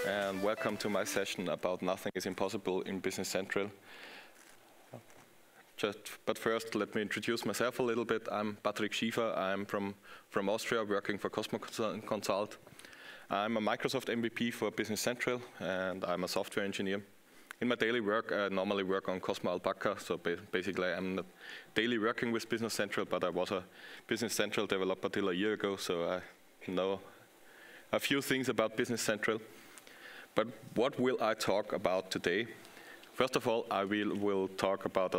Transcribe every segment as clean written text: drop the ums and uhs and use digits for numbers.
and welcome to my session about Nothing is Impossible in Business Central. But first, let me introduce myself a little bit. I'm Patrick Schiefer. I'm from Austria, working for Cosmo Consult. I'm a Microsoft MVP for Business Central, and I'm a software engineer. In my daily work, I normally work on Cosmo Alpaca, so basically I'm not daily working with Business Central, but I was a Business Central developer till a year ago, so I know a few things about Business Central. But what will I talk about today? First of all, I will talk about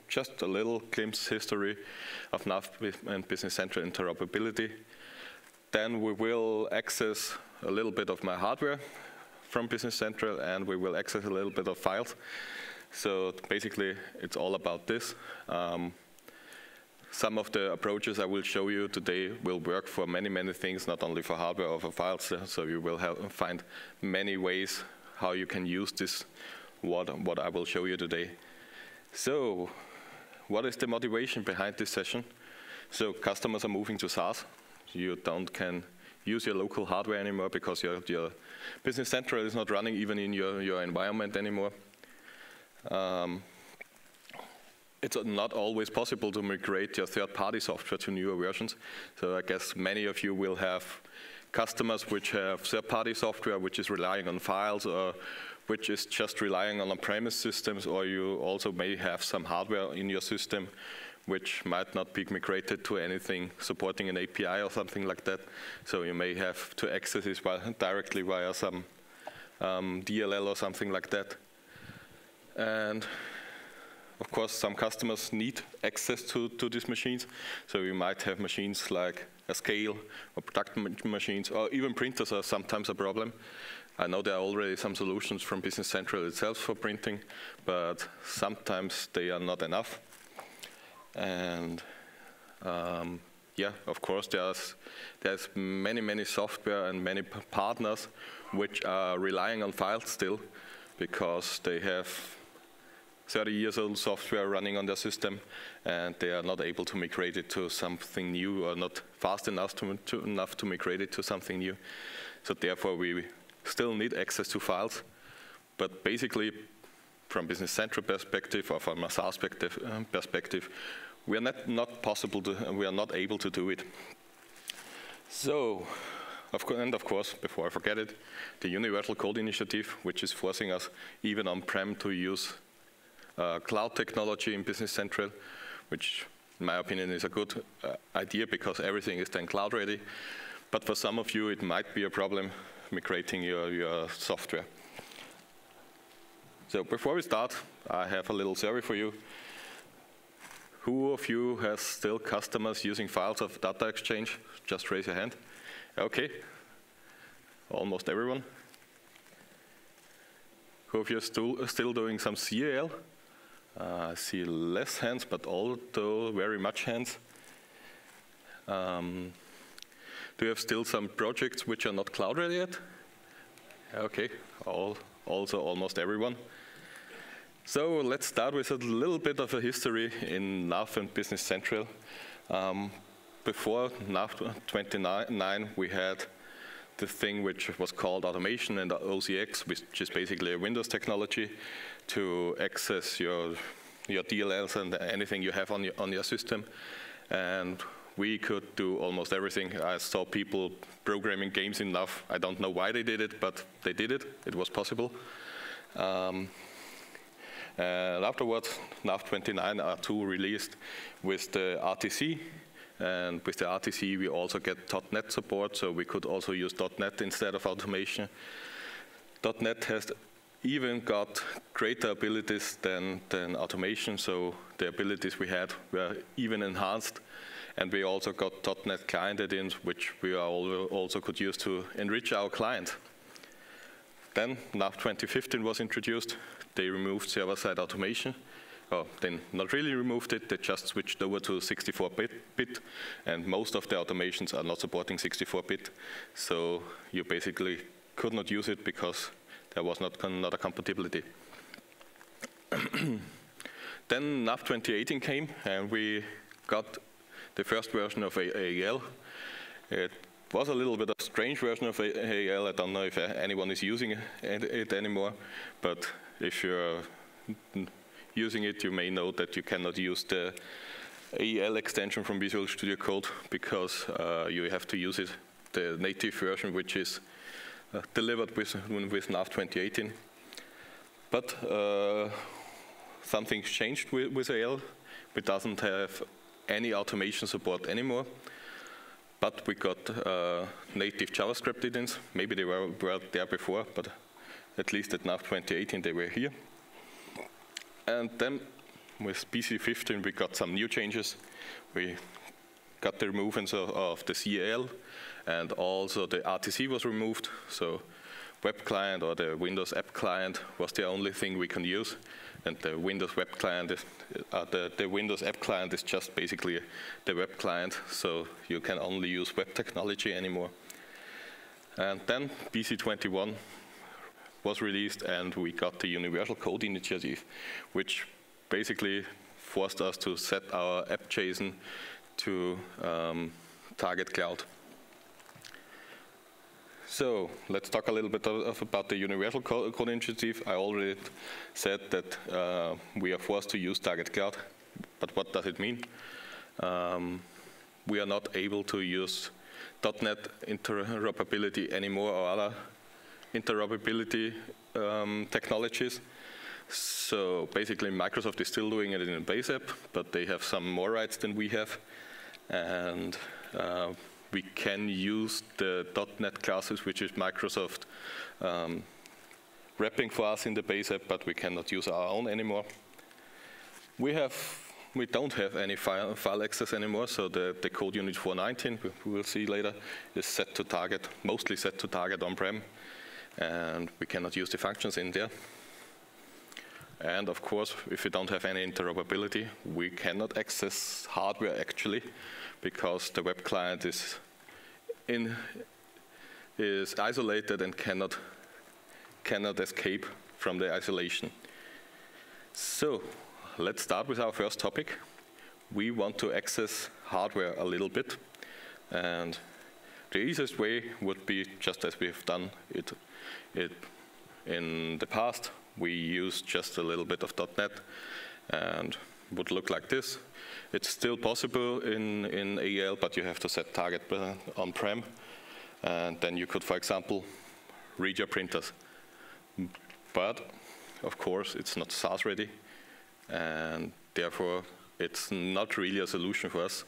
just a little glimpse history of NAV and Business Central interoperability. Then we will access a little bit of my hardware from Business Central, and we will access a little bit of files. So basically, it's all about this. Some of the approaches I will show you today will work for many, many things, not only for hardware or for files. So you will find many ways how you can use this, what I will show you today. So what is the motivation behind this session? So customers are moving to SaaS. You can use your local hardware anymore because your Business Central is not running even in your environment anymore. It's not always possible to migrate your third-party software to newer versions. So I guess many of you will have customers which have third-party software which is relying on files, or which is just relying on on-premise systems, or you also may have some hardware in your system which might not be migrated to anything supporting an API or something like that. So you may have to access this directly via some DLL or something like that. And of course, some customers need access to these machines. So you might have machines like a scale or production machines, or even printers are sometimes a problem. I know there are already some solutions from Business Central itself for printing, but sometimes they are not enough. And yeah, of course, there's many software and many partners which are relying on files still, because they have 30 years old software running on their system, and they are not able to migrate it to something new, or not fast enough to migrate it to something new. So therefore, we still need access to files. But basically, from Business Central perspective, or from a SaaS perspective, we are not able to do it. So, of course, before I forget it, the Universal Code Initiative, which is forcing us even on-prem to use cloud technology in Business Central, which in my opinion is a good idea because everything is then cloud ready. But for some of you, it might be a problem migrating your software. So before we start, I have a little survey for you. Who of you has still customers using files of Data Exchange? Just raise your hand. Okay, almost everyone. Who of you are still doing some CAL? I see less hands, but also very much hands. Do you have still some projects which are not cloud ready yet? Okay, also almost everyone. So let's start with a little bit of a history in NAV and Business Central. Before NAV 29, we had the thing which was called automation and OCX, which is basically a Windows technology to access your DLLs and anything you have on your system. And we could do almost everything. I saw people programming games in NAV. I don't know why they did it, but they did it. It was possible. And afterwards, NAV 29 R2 released with the RTC. And with the RTC, we also get .NET support, so we could also use .NET instead of automation. .NET has even got greater abilities than automation, so the abilities we had were even enhanced. And we also got .NET client add-ins, which we also could use to enrich our client. Then NAV 2015 was introduced. They removed server-side automation. Oh, they not really removed it, they just switched over to 64-bit, and most of the automations are not supporting 64-bit. So you basically could not use it because there was not a compatibility. Then NAV 2018 came, and we got the first version of AAL. It was a little bit of a strange version of AEL. I don't know if anyone is using it anymore, but if you're using it, you may know that you cannot use the AEL extension from Visual Studio Code because you have to use it, the native version, which is delivered with NAV 2018. But something's changed with AEL. It doesn't have any automation support anymore. But we got native JavaScript add-ins. Maybe they were there before, but at least at NAV 2018 they were here. And then with BC15 we got some new changes. We got the removals of the CAL, and also the RTC was removed. So web client or the Windows app client was the only thing we can use. And the Windows web client is, the Windows app client is just basically the web client, so you can only use web technology anymore. And then BC21 was released, and we got the Universal Code Initiative, which basically forced us to set our app.json to target cloud. So let's talk a little bit about the Universal Code Initiative. I already said that we are forced to use target cloud, but what does it mean? We are not able to use .NET interoperability anymore or other interoperability technologies. So basically Microsoft is still doing it in a base app, but they have some more rights than we have. And we can use the .NET classes, which is Microsoft wrapping for us in the base app, but we cannot use our own anymore. We don't have any file access anymore, so the code unit 419, we will see later, is set to target, mostly set to target on-prem, and we cannot use the functions in there. And of course, if we don't have any interoperability, we cannot access hardware actually, because the web client is isolated and cannot escape from the isolation. So let's start with our first topic. We want to access hardware a little bit, and the easiest way would be just as we've done it in the past. We use just a little bit of .NET and would look like this. It's still possible in AEL, but you have to set target on-prem. And then you could, for example, read your printers. But, of course, it's not SaaS ready. And therefore, it's not really a solution for us.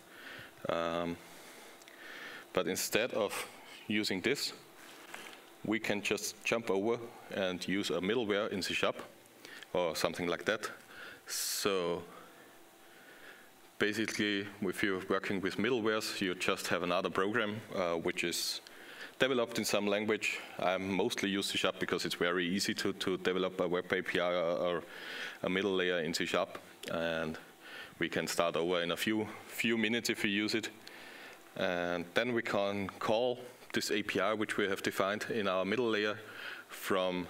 But instead of using this, we can just jump over and use a middleware in C# or something like that. So basically, if you're working with middlewares, you just have another program which is developed in some language. I mostly use C# because it's very easy to develop a web API or a middle layer in C#. And we can start over in a few minutes if we use it. And then we can call this API, which we have defined in our middle layer, from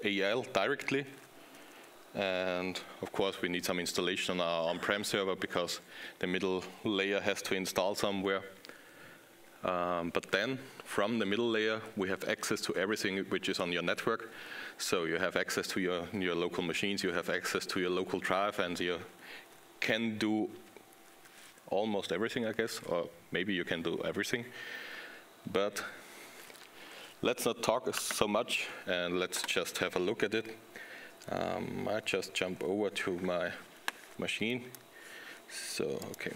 AEL directly. And of course, we need some installation on our on-prem server because the middle layer has to install somewhere. But then, from the middle layer, we have access to everything which is on your network. So you have access to your local machines, you have access to your local drive, and you can do almost everything, I guess, or maybe you can do everything. But let's not talk so much, and let's just have a look at it. I just jump over to my machine. So, okay.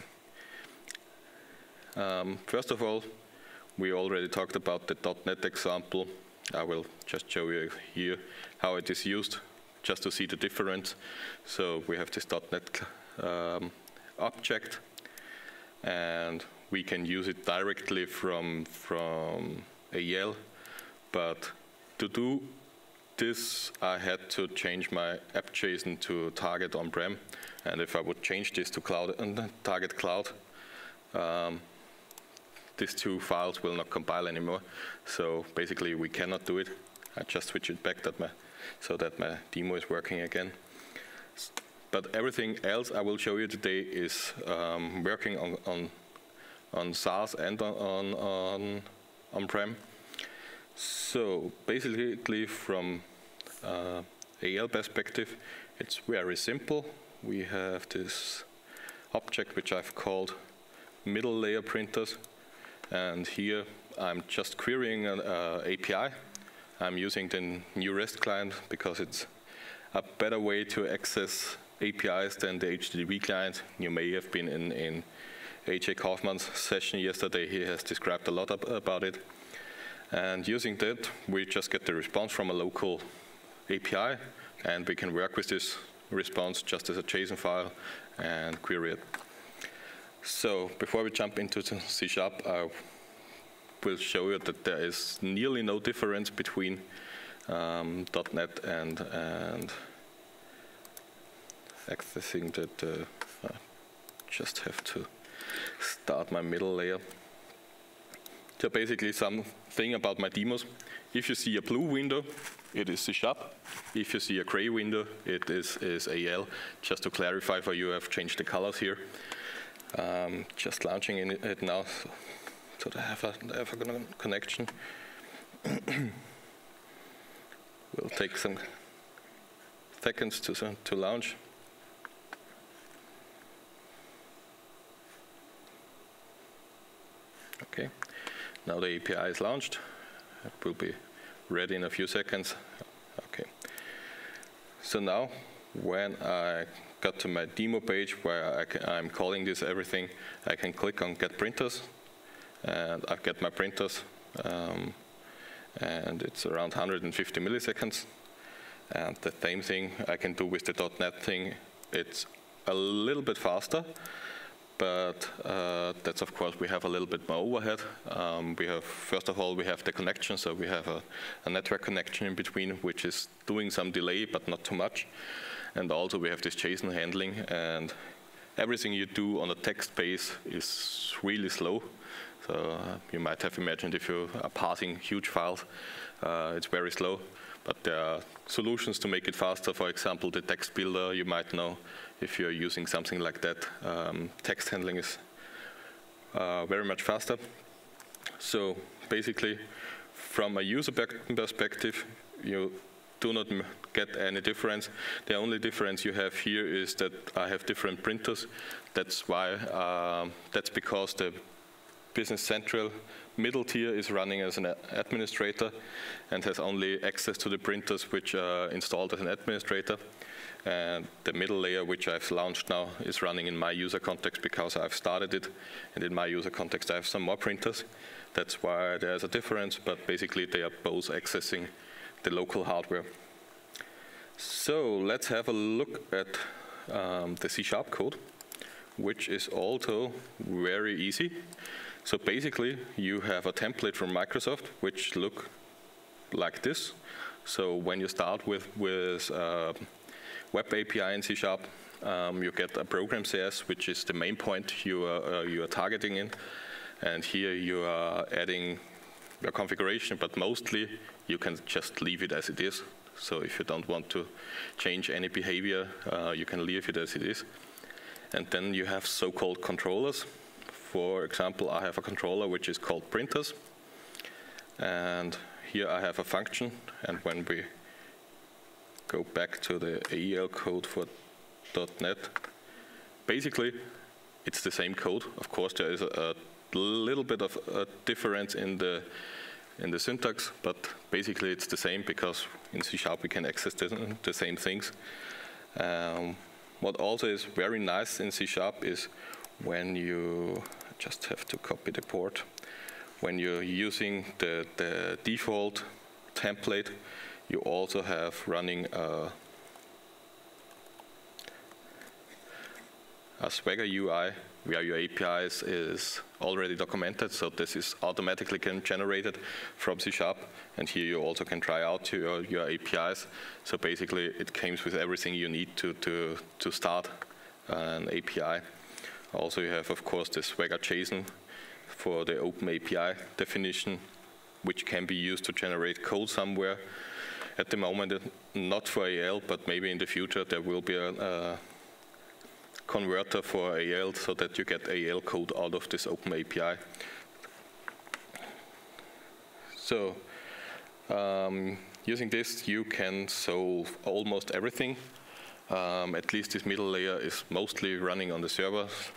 First of all, we already talked about the .NET example. I will just show you here how it is used, just to see the difference. So we have this .NET object, and we can use it directly from AEL. But to do this, I had to change my app.json to target on-prem. And if I would change this to cloud and target cloud, these two files will not compile anymore. So basically, we cannot do it. I just switch it back so that my demo is working again. But everything else I will show you today is working on SaaS and on on-prem. So basically from AL perspective, it's very simple. We have this object which I've called middle layer printers, and here I'm just querying an API. I'm using the new REST client because it's a better way to access APIs than the HTTP client. You may have been in AJ Kaufmann's session yesterday. He has described a lot about it. And using that, we just get the response from a local API, and we can work with this response just as a JSON file and query it. So before we jump into the C#, I will show you that there is nearly no difference between .NET and accessing that. I just have to start my middle layer. So basically something about my demos. If you see a blue window, it is C#. If you see a gray window, it is AL. Just to clarify for you, I've changed the colors here. Just launching it now, so they have a connection. Will take some seconds to launch. Okay, now the API is launched. It will be ready in a few seconds. Okay. So now, when I got to my demo page where I'm calling this everything, I can click on Get Printers, and I get my printers, and it's around 150 milliseconds. And the same thing I can do with the .NET thing. It's a little bit faster, but that's, of course, we have a little bit more overhead. First of all, we have the connection, so we have a network connection in between, which is doing some delay, but not too much. And also we have this JSON handling, and everything you do on a text base is really slow. So you might have imagined if you are parsing huge files, it's very slow. But there are solutions to make it faster. For example, the text builder, you might know if you're using something like that. Text handling is very much faster. So basically, from a user perspective, you do not get any difference. The only difference you have here is that I have different printers. That's why. That's because the Business Central middle tier is running as an administrator and has only access to the printers which are installed as an administrator. And the middle layer, which I've launched now, is running in my user context because I've started it. And in my user context, I have some more printers. That's why there's a difference, but basically they are both accessing the local hardware. So let's have a look at the C# code, which is also very easy. So basically, you have a template from Microsoft, which look like this. So when you start with Web API in C#, you get a program CS, which is the main point you are targeting in. And here you are adding your configuration, but mostly you can just leave it as it is. So if you don't want to change any behavior, you can leave it as it is. And then you have so-called controllers. For example, I have a controller which is called printers. And here I have a function. And when we go back to the AEL code for .NET, basically it's the same code. Of course, there is a little bit of a difference in the syntax, but basically it's the same because in C# we can access the same things. What also is very nice in C# is when you just have to copy the port. When you're using the default template, you also have running a Swagger UI where your APIs is already documented, so this is automatically generated from C#, and here you also can try out your APIs. So basically it comes with everything you need to start an API. Also you have, of course, the Swagger JSON for the open API definition, which can be used to generate code somewhere. At the moment, not for AL, but maybe in the future there will be a converter for AL so that you get AL code out of this open API. So using this, you can solve almost everything. At least this middle layer is mostly running on the servers.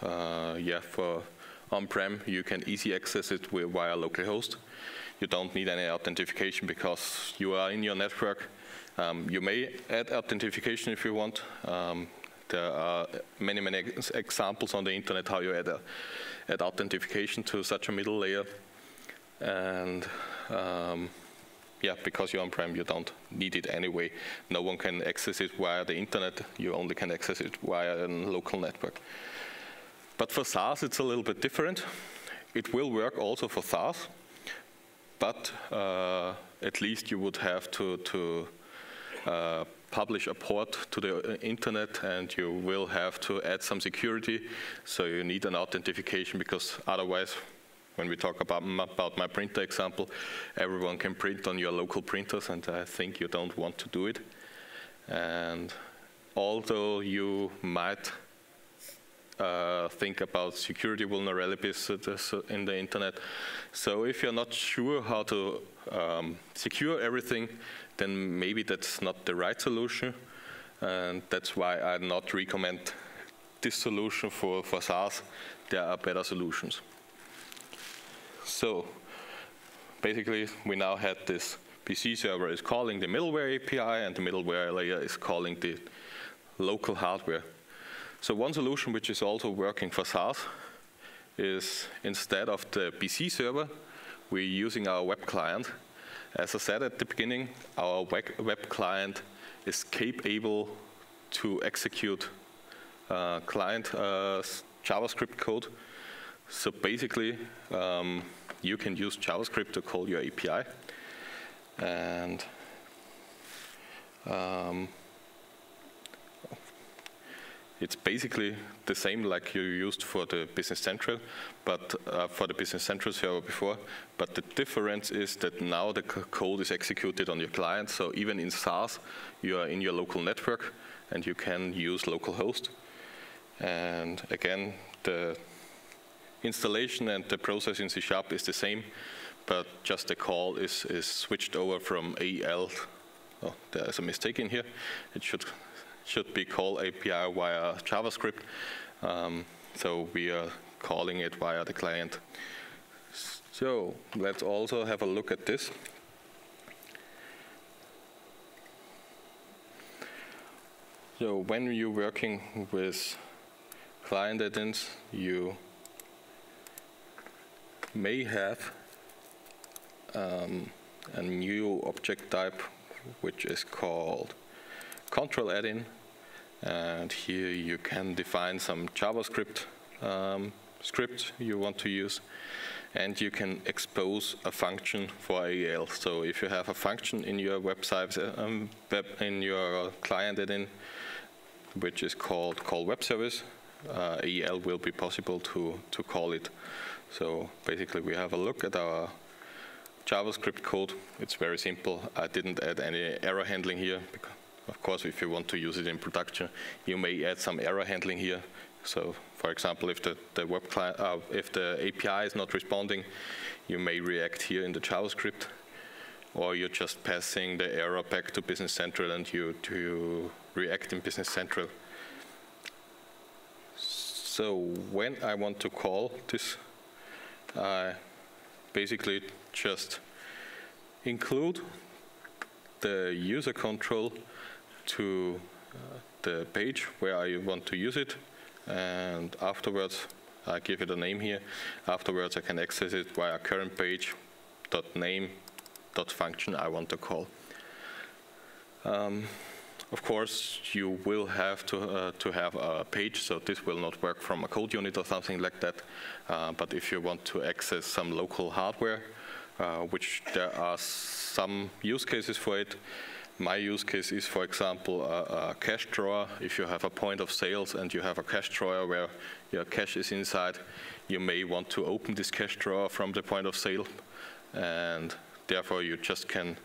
Yeah, for on-prem, you can easily access it via localhost. You don't need any authentication because you are in your network. You may add authentication if you want. There are many examples on the internet how you add authentication to such a middle layer. And yeah, because you're on-prem, you don't need it anyway. No one can access it via the internet. You only can access it via a local network. But for SaaS, it's a little bit different. It will work also for SaaS, but at least you would have to publish a port to the internet, and you will have to add some security. So you need an authentication, because otherwise, when we talk about my printer example, everyone can print on your local printers, and I think you don't want to do it. And although you might think about security vulnerabilities in the internet, so if you're not sure how to secure everything, then maybe that's not the right solution. And that's why I not recommend this solution for SaaS. There are better solutions. So basically, we now had this PC server is calling the middleware API, and the middleware layer is calling the local hardware. So one solution which is also working for SaaS is, instead of the PC server, we're using our web client. As I said at the beginning, our web client is capable to execute client JavaScript code. So basically, you can use JavaScript to call your API. And it's basically the same like you used for the Business Central, but for the Business Central server before. But the difference is that now the code is executed on your client. So even in SaaS, you are in your local network, and you can use localhost. And again, the installation and the process in C# is the same, but just the call is switched over from AL. Oh, there is a mistake in here. It should be call API via JavaScript. So we are calling it via the client. So let's also have a look at this. So when you're working with client add-ins, you may have a new object type which is called control add-in, and here you can define some JavaScript script you want to use, and you can expose a function for AEL. So if you have a function in your website, in your client add-in, which is called call web service, AEL will be possible to call it. So basically, we have a look at our JavaScript code. It's very simple. I didn't add any error handling here, because of course, if you want to use it in production, you may add some error handling here. So, for example, if the web client, if the API is not responding, you may react here in the JavaScript, or you're just passing the error back to Business Central, and you react in Business Central. So when I want to call this, I basically just include the user control to the page where I want to use it, and afterwards I give it a name here. Afterwards I can access it via current page .name.function I want to call. Of course, you will have to have a page, so this will not work from a code unit or something like that. But if you want to access some local hardware, which there are some use cases for it. My use case is, for example, a cash drawer. If you have a point of sales and you have a cash drawer where your cash is inside, you may want to open this cash drawer from the point of sale, and therefore you just can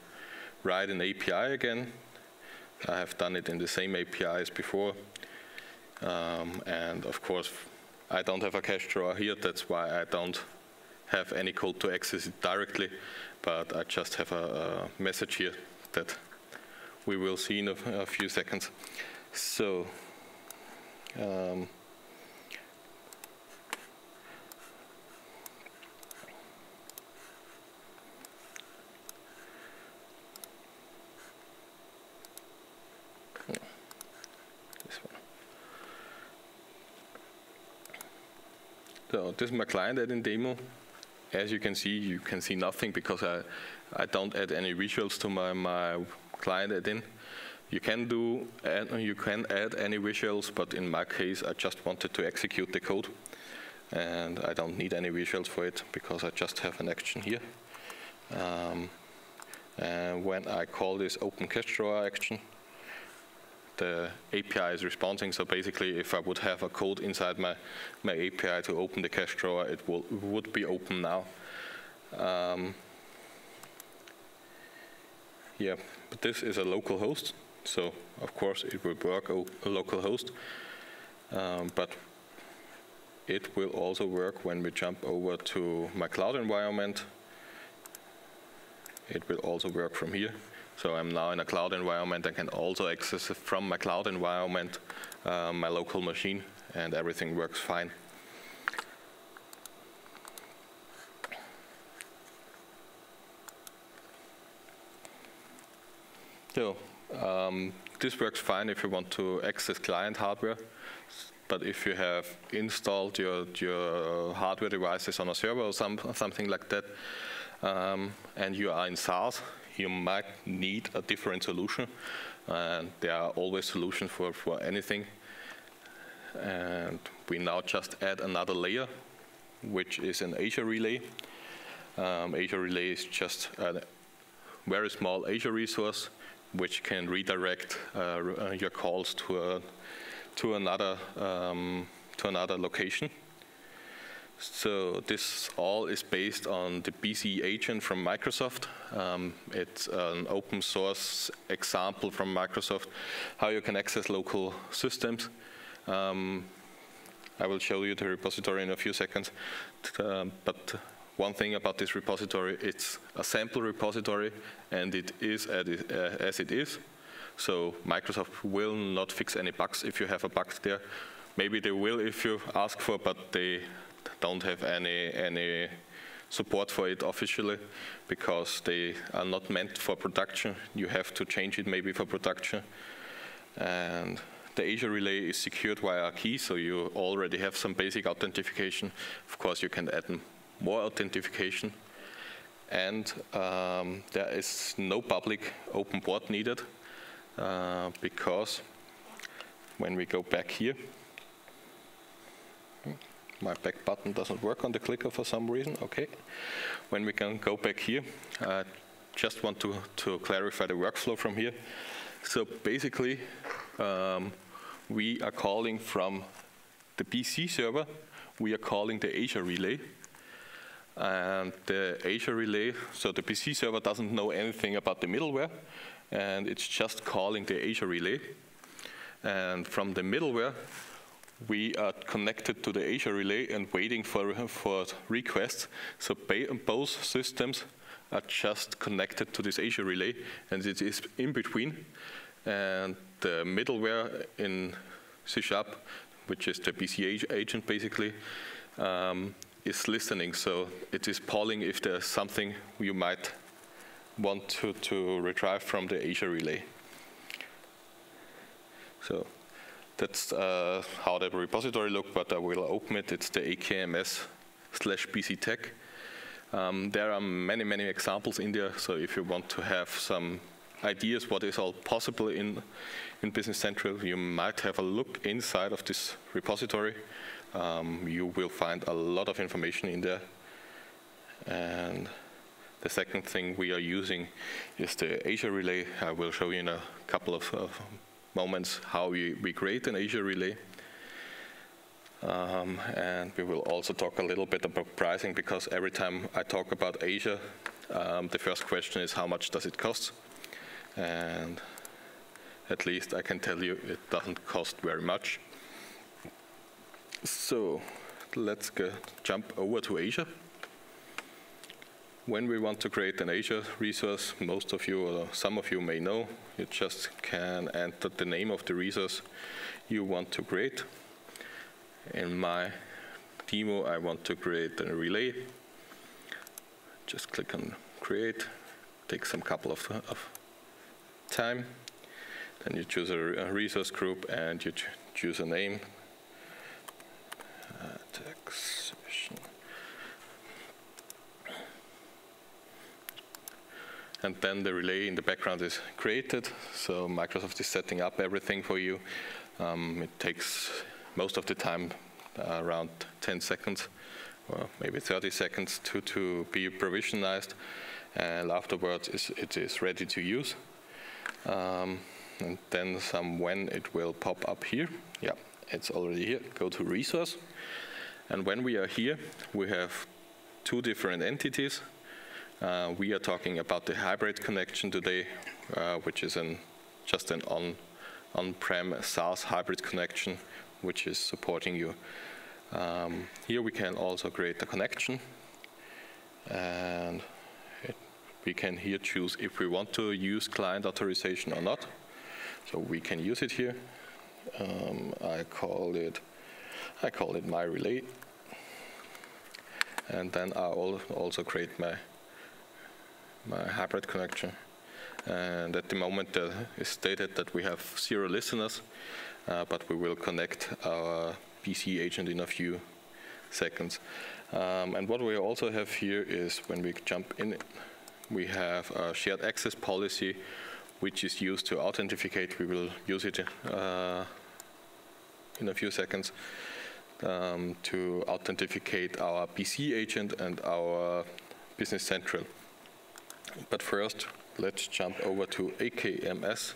write an API again. I have done it in the same API as before. And of course, I don't have a cash drawer here. That's why I don't have any code to access it directly, but I just have a message here that we will see in a few seconds. So, So this is my client add-in demo. As you can see nothing because I don't add any visuals to my client add-in. You can add any visuals, but in my case, I just wanted to execute the code, and I don't need any visuals for it because I just have an action here. And when I call this open cache drawer action, the API is responding. So basically, if I would have a code inside my API to open the cache drawer, it would be open now. Yeah, but this is a local host, so of course it will work a local host, but it will also work when we jump over to my cloud environment. It will also work from here. So I'm now in a cloud environment. I can also access it from my cloud environment, my local machine, and everything works fine. So this works fine if you want to access client hardware, but if you have installed your hardware devices on a server or something like that, and you are in SaaS, you might need a different solution. And there are always solutions for anything. And we now just add another layer, which is an Azure Relay. Azure Relay is just a very small Azure resource, which can redirect your calls to another location. So this all is based on the BC agent from Microsoft. It's an open source example from Microsoft, how you can access local systems. I will show you the repository in a few seconds. But one thing about this repository, it's a sample repository, and it is as it is. So Microsoft will not fix any bugs if you have a bug there. Maybe they will if you ask for, but they don't have any support for it officially because they are not meant for production. You have to change it maybe for production. And the Azure Relay is secured via a key, so you already have some basic authentication. Of course, you can add more authentication. And there is no public open port needed because when we go back here, my back button doesn't work on the clicker for some reason. Okay. When we can go back here, I just want to clarify the workflow from here. So basically, we are calling from the BC server, we are calling the Azure Relay. And the Azure Relay, so the BC server doesn't know anything about the middleware, and it's just calling the Azure Relay. And from the middleware, we are connected to the Azure Relay and waiting for requests. So both systems are just connected to this Azure Relay, and it is in between. And the middleware in C#, which is the BC agent basically, is listening. So it is polling if there's something you might want to retrieve from the Azure Relay. So that's how the repository looks, but I will open it. It's the AKMS/BCTech. There are many examples in there, so if you want to have some ideas what is all possible in Business Central, you might have a look inside of this repository. You will find a lot of information in there. And the second thing we are using is the Azure Relay. I will show you in a couple of moments how we create an Azure Relay. And we will also talk a little bit about pricing, because every time I talk about Azure, the first question is how much does it cost? And at least I can tell you it doesn't cost very much. So let's jump over to Azure. When we want to create an Azure resource, most of you or some of you may know, you just can enter the name of the resource you want to create. In my demo, I want to create a relay. Just click on create, takes some couple of time. Then you choose a resource group and you choose a name. Taxation. And then the relay in the background is created. So Microsoft is setting up everything for you. It takes most of the time around 10 seconds or maybe 30 seconds to be provisionized. And afterwards it is ready to use. And then when it will pop up here. Yeah, it's already here. Go to resource. And when we are here, we have two different entities. We are talking about the hybrid connection today, which is just an on-prem SaaS hybrid connection, which is supporting you. Here we can also create a connection. And we can here choose if we want to use client authorization or not. So we can use it here. I call it my relay, and then I'll also create my hybrid connection. And at the moment, it's stated that we have 0 listeners, but we will connect our PC agent in a few seconds. And what we also have here is when we jump in, we have a shared access policy, which is used to authenticate. We will use it in a few seconds to authenticate our PC agent and our Business Central. But first, let's jump over to AKMS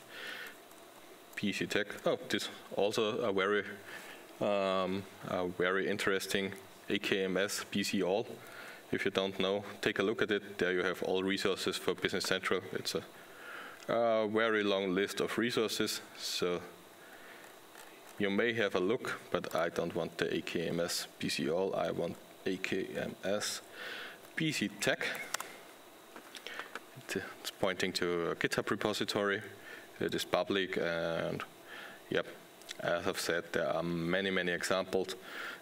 PC Tech. Oh, this also a very interesting AKMS PC All. If you don't know, take a look at it. There you have all resources for Business Central. It's a very long list of resources, so you may have a look, but I don't want the AKMS PC All. I want AKMS PC Tech. It's pointing to a GitHub repository. It is public, and yep, as I've said, there are many examples.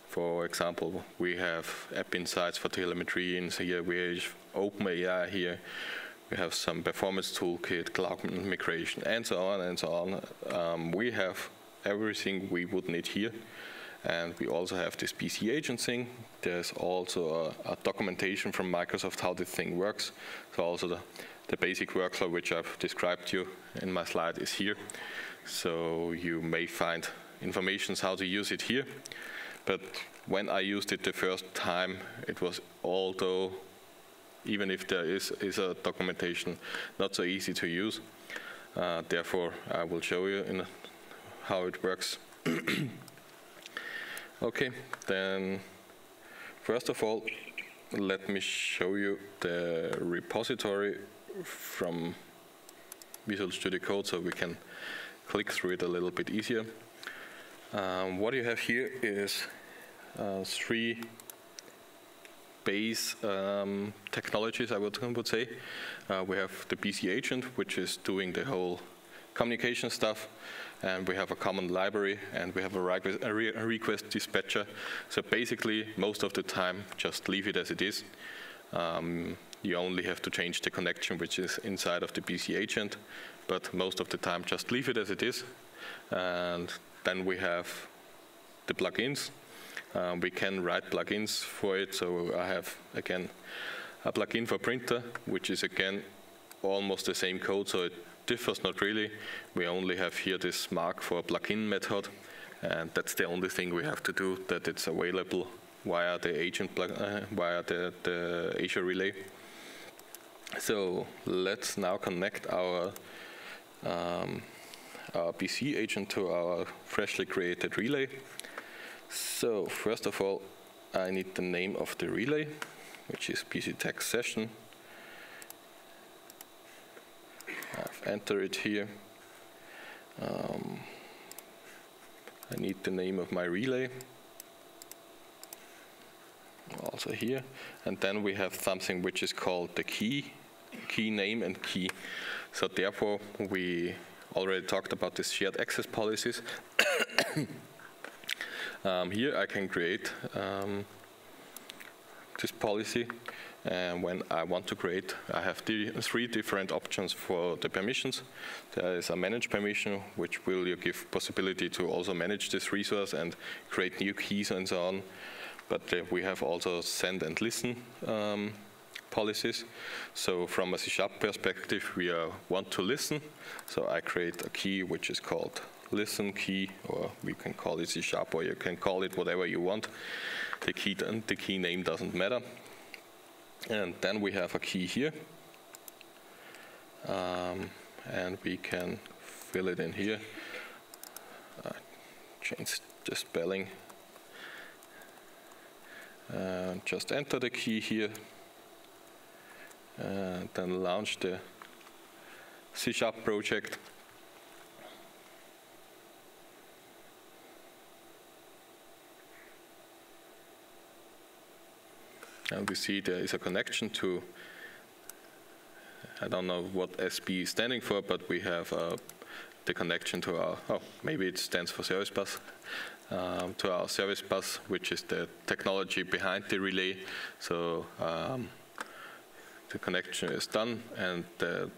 For example, we have App Insights for telemetry in here. We have OpenAI here. We have some performance toolkit, cloud migration, and so on and so on. We have everything we would need here. And we also have this PC agent thing. There's also a documentation from Microsoft how this thing works. So also the basic workflow which I've described to you in my slide is here. So you may find information how to use it here. But when I used it the first time, it was, although even if there is a documentation, not so easy to use. Therefore, I will show you how it works. Okay, then first of all, let me show you the repository from Visual Studio Code so we can click through it a little bit easier. What you have here is 3 base technologies, I would say. We have the PC agent, which is doing the whole communication stuff, and we have a common library, and we have a request dispatcher. So basically, most of the time, just leave it as it is. You only have to change the connection, which is inside of the PC agent, but most of the time, just leave it as it is. And then we have the plugins. We can write plugins for it. So I have, again, a plugin for printer, which is, again, almost the same code, so it differs not really. We only have here this mark for a plugin method, and that's the only thing we have to do, that it's available via the agent via the Azure Relay. So let's now connect our PC agent to our freshly created relay. So first of all, I need the name of the relay, which is PC Tech Session. I've entered it here. I need the name of my relay. also here. And then we have something which is called the key name and key. So therefore, we already talked about these shared access policies. Here I can create this policy, and when I want to create, I have three different options for the permissions. There is a manage permission, which will give possibility to also manage this resource and create new keys and so on. But we have also send and listen policies. So from a C# perspective, we want to listen. So I create a key which is called listen key, or we can call it C#, or you can call it whatever you want. The key name doesn't matter. And then we have a key here. And we can fill it in here. Change the spelling. Just enter the key here. Then launch the C# project. And we see there is a connection to, I don't know what SB is standing for, but we have the connection to our, maybe it stands for service bus, to our service bus, which is the technology behind the relay. So the connection is done, and the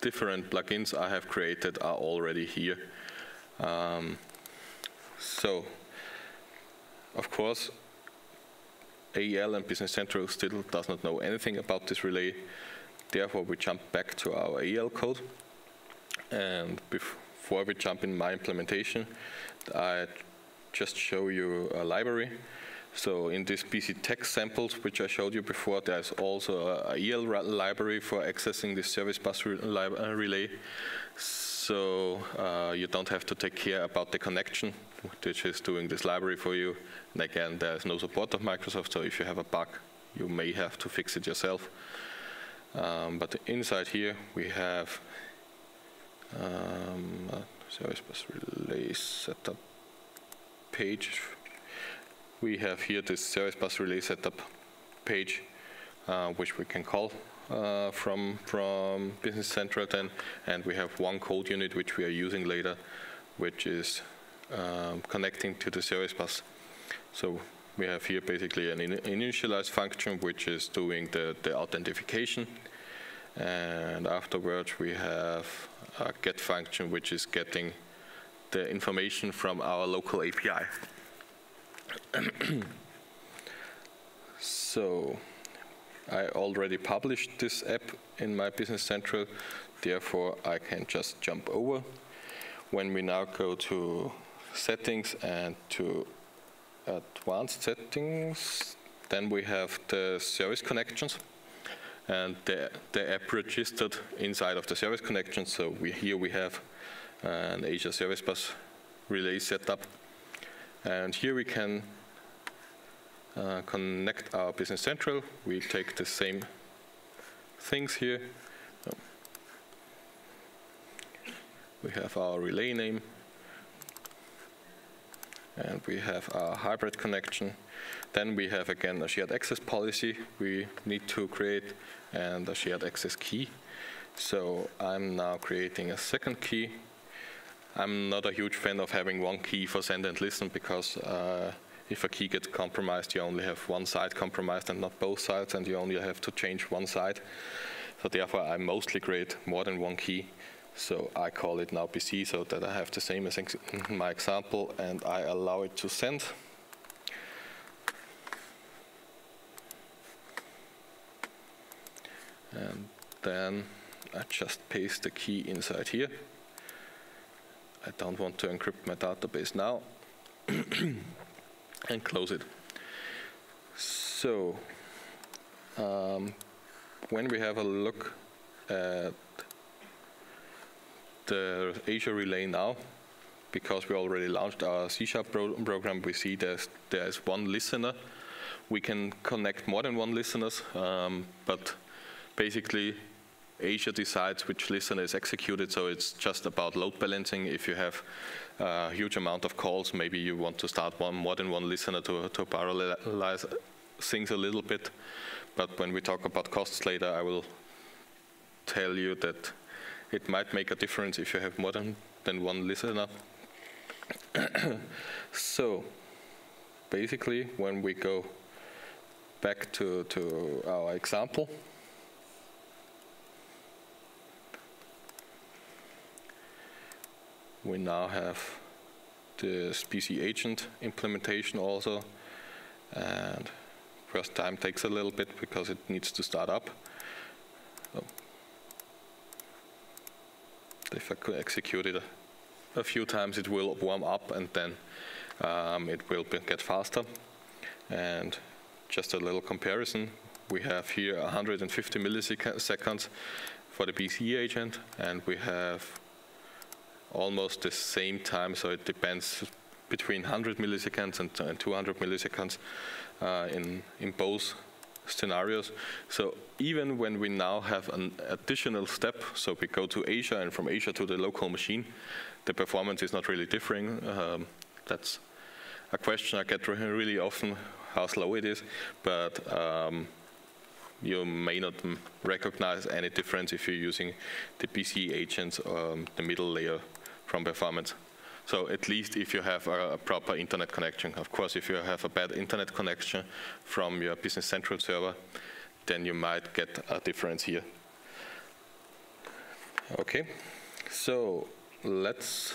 different plugins I have created are already here. So, of course, AEL and Business Central still does not know anything about this relay. Therefore, we jump back to our AEL code. And before we jump in my implementation, I just show you a library. So in this BC text samples, which I showed you before, there's also a AEL library for accessing this service bus relay. So you don't have to take care about the connection, which is doing this library for you. And again, there's no support of Microsoft, so if you have a bug, you may have to fix it yourself. But inside here, we have a service bus relay setup page. We have here this service bus relay setup page, which we can call from Business Central then, and we have one code unit which we are using later, which is connecting to the service bus. So we have here basically an initialize function which is doing the authentication, and afterwards we have a get function which is getting the information from our local API. So I already published this app in my Business Central, therefore I can just jump over. When we now go to settings and to advanced settings, then we have the service connections, and the app registered inside of the service connections. So here we have an Azure Service Bus relay setup, and here we can connect our Business Central. We take the same things here. We have our relay name, and we have our hybrid connection. Then we have again a shared access policy we need to create, and a shared access key. So I'm now creating a second key. I'm not a huge fan of having one key for send and listen, because if a key gets compromised, you only have one side compromised and not both sides, and you only have to change one side. So therefore, I mostly create more than one key. So I call it now BC, so that I have the same as in my example, and I allow it to send. And then I just paste the key inside here. I don't want to encrypt my database now. And close it. So when we have a look at the Azure Relay now, because we already launched our C# program, we see there's one listener. We can connect more than one listeners, but basically Azure decides which listener is executed, so it's just about load balancing. If you have a huge amount of calls, maybe you want to start more than one listener to parallelize things a little bit. But when we talk about costs later, I will tell you that it might make a difference if you have more than one listener. So basically, when we go back to our example, we now have the BC agent implementation also, and first time takes a little bit because it needs to start up. So if I could execute it a few times, it will warm up, and then it will get faster. And just a little comparison, we have here 150 milliseconds for the BC agent, and we have almost the same time, so it depends between 100 milliseconds and 200 milliseconds in both scenarios. So even when we now have an additional step, so we go to Azure and from Azure to the local machine, the performance is not really differing. That's a question I get really often, how slow it is, but you may not recognize any difference if you're using the BC agents, the middle layer from performance. So at least if you have a proper internet connection. Of course, if you have a bad internet connection from your Business Central server, then you might get a difference here. Okay, so let's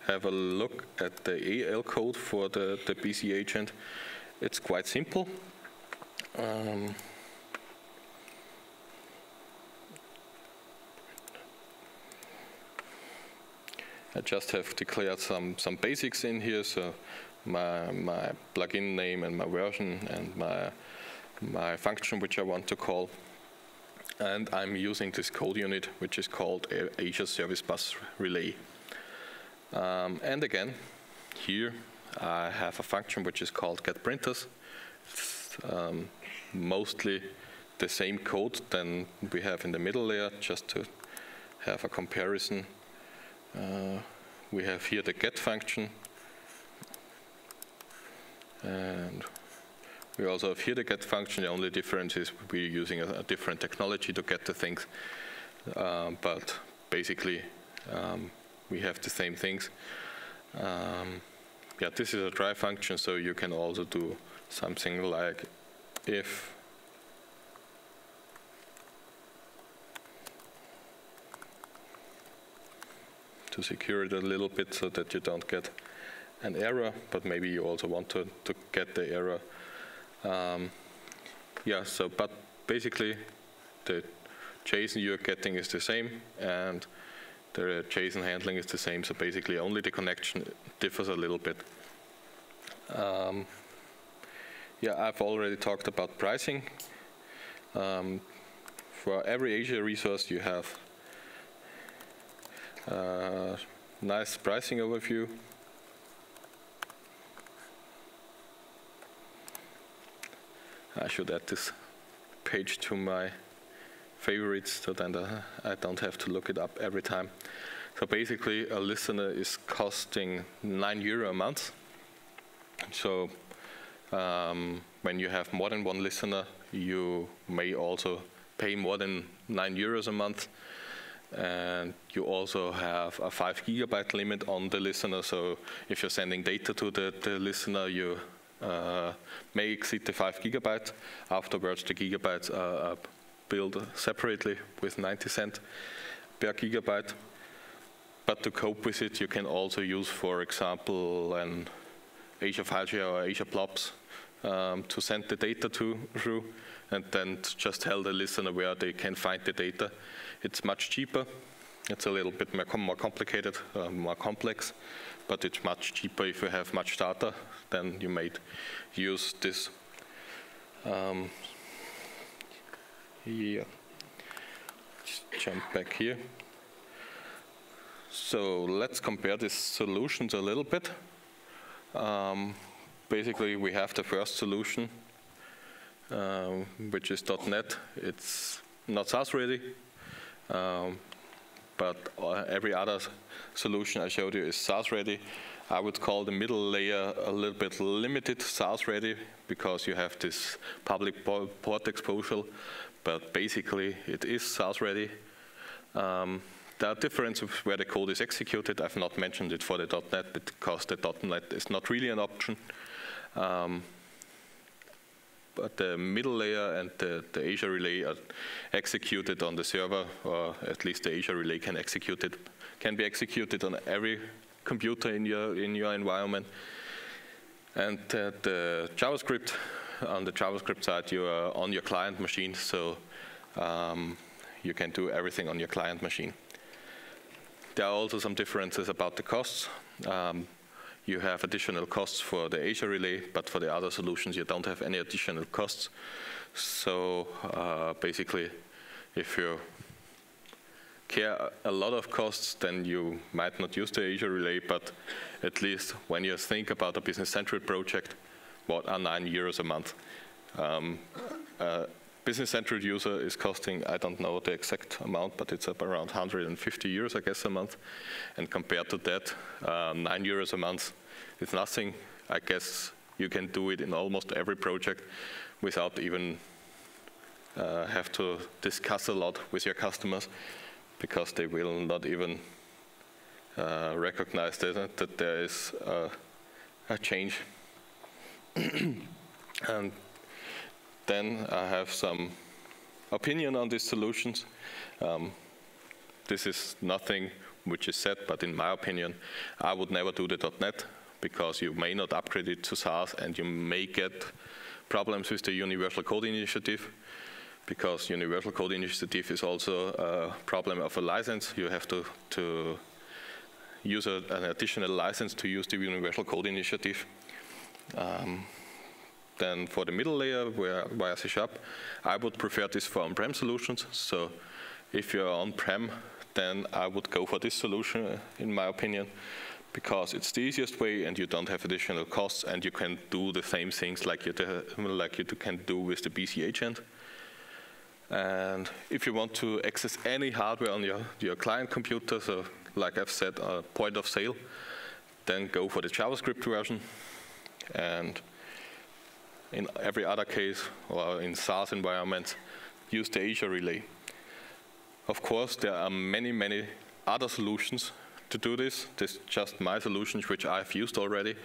have a look at the AL code for the BC agent. It's quite simple. I just have declared some basics in here, so my plugin name and my version and my function which I want to call. And I'm using this code unit which is called Azure Service Bus Relay. And again, here I have a function which is called getPrinters. It's mostly the same code than we have in the middle layer, just to have a comparison. We have here the get function, and we also have here the get function. The only difference is we're using a different technology to get the things, but basically we have the same things. Yeah, this is a try function, so you can also do something like if to secure it a little bit so that you don't get an error, but maybe you also want to get the error. Yeah, so but basically the JSON you're getting is the same, and the JSON handling is the same, so basically only the connection differs a little bit. Yeah, I've already talked about pricing. For every Azure resource you have nice pricing overview. I should add this page to my favorites so then I don't have to look it up every time. So basically a listener is costing €9 a month. So when you have more than one listener, you may also pay more than €9 a month. And you also have a 5 GB limit on the listener, so if you're sending data to the listener, you may exceed the 5 GB. Afterwards, the gigabytes are billed separately with 90 cents per gigabyte. But to cope with it, you can also use, for example, an Azure File Share or Azure Blobs to send the data through, and then just tell the listener where they can find the data. It's much cheaper. It's a little bit more complicated, more complex, but it's much cheaper if you have much data. Then you might use this. Yeah. Just jump back here. So let's compare these solutions a little bit. Basically, we have the first solution, which is .NET. It's not SaaS ready. but every other solution I showed you is SaaS ready. I would call the middle layer a little bit limited SaaS ready because you have this public port exposure, but basically it is SaaS ready. There are differences where the code is executed. I've not mentioned it for the .NET because the .NET is not really an option. But the middle layer and the Azure Relay are executed on the server, or at least the Azure Relay can be executed on every computer in your environment. And the JavaScript, on the JavaScript side, you are on your client machine, so you can do everything on your client machine. There are also some differences about the costs. You have additional costs for the Azure Relay, but for the other solutions, you don't have any additional costs. So basically, if you care a lot of costs, then you might not use the Azure Relay, but at least when you think about a Business Central project, what are €9 a month? Business Central user is costing, I don't know the exact amount, but it's up around €150, I guess, a month. And compared to that, €9 a month is nothing. I guess you can do it in almost every project without even have to discuss a lot with your customers, because they will not even recognize that there is a change. And then I have some opinion on these solutions. This is nothing which is said, but in my opinion, I would never do the .NET, because you may not upgrade it to SaaS, and you may get problems with the Universal Code Initiative, because Universal Code Initiative is also a problem of a license. You have to use an additional license to use the Universal Code Initiative. Then for the middle layer, via C#, I would prefer this for on-prem solutions. So if you're on-prem, then I would go for this solution, in my opinion, because it's the easiest way, and you don't have additional costs, and you can do the same things like you can do with the BC agent. And if you want to access any hardware on your client computer, so like I've said, point of sale, then go for the JavaScript version. And in every other case, or in SaaS environments, use the Azure Relay. Of course, there are many, many other solutions to do this. This is just my solutions, which I've used already.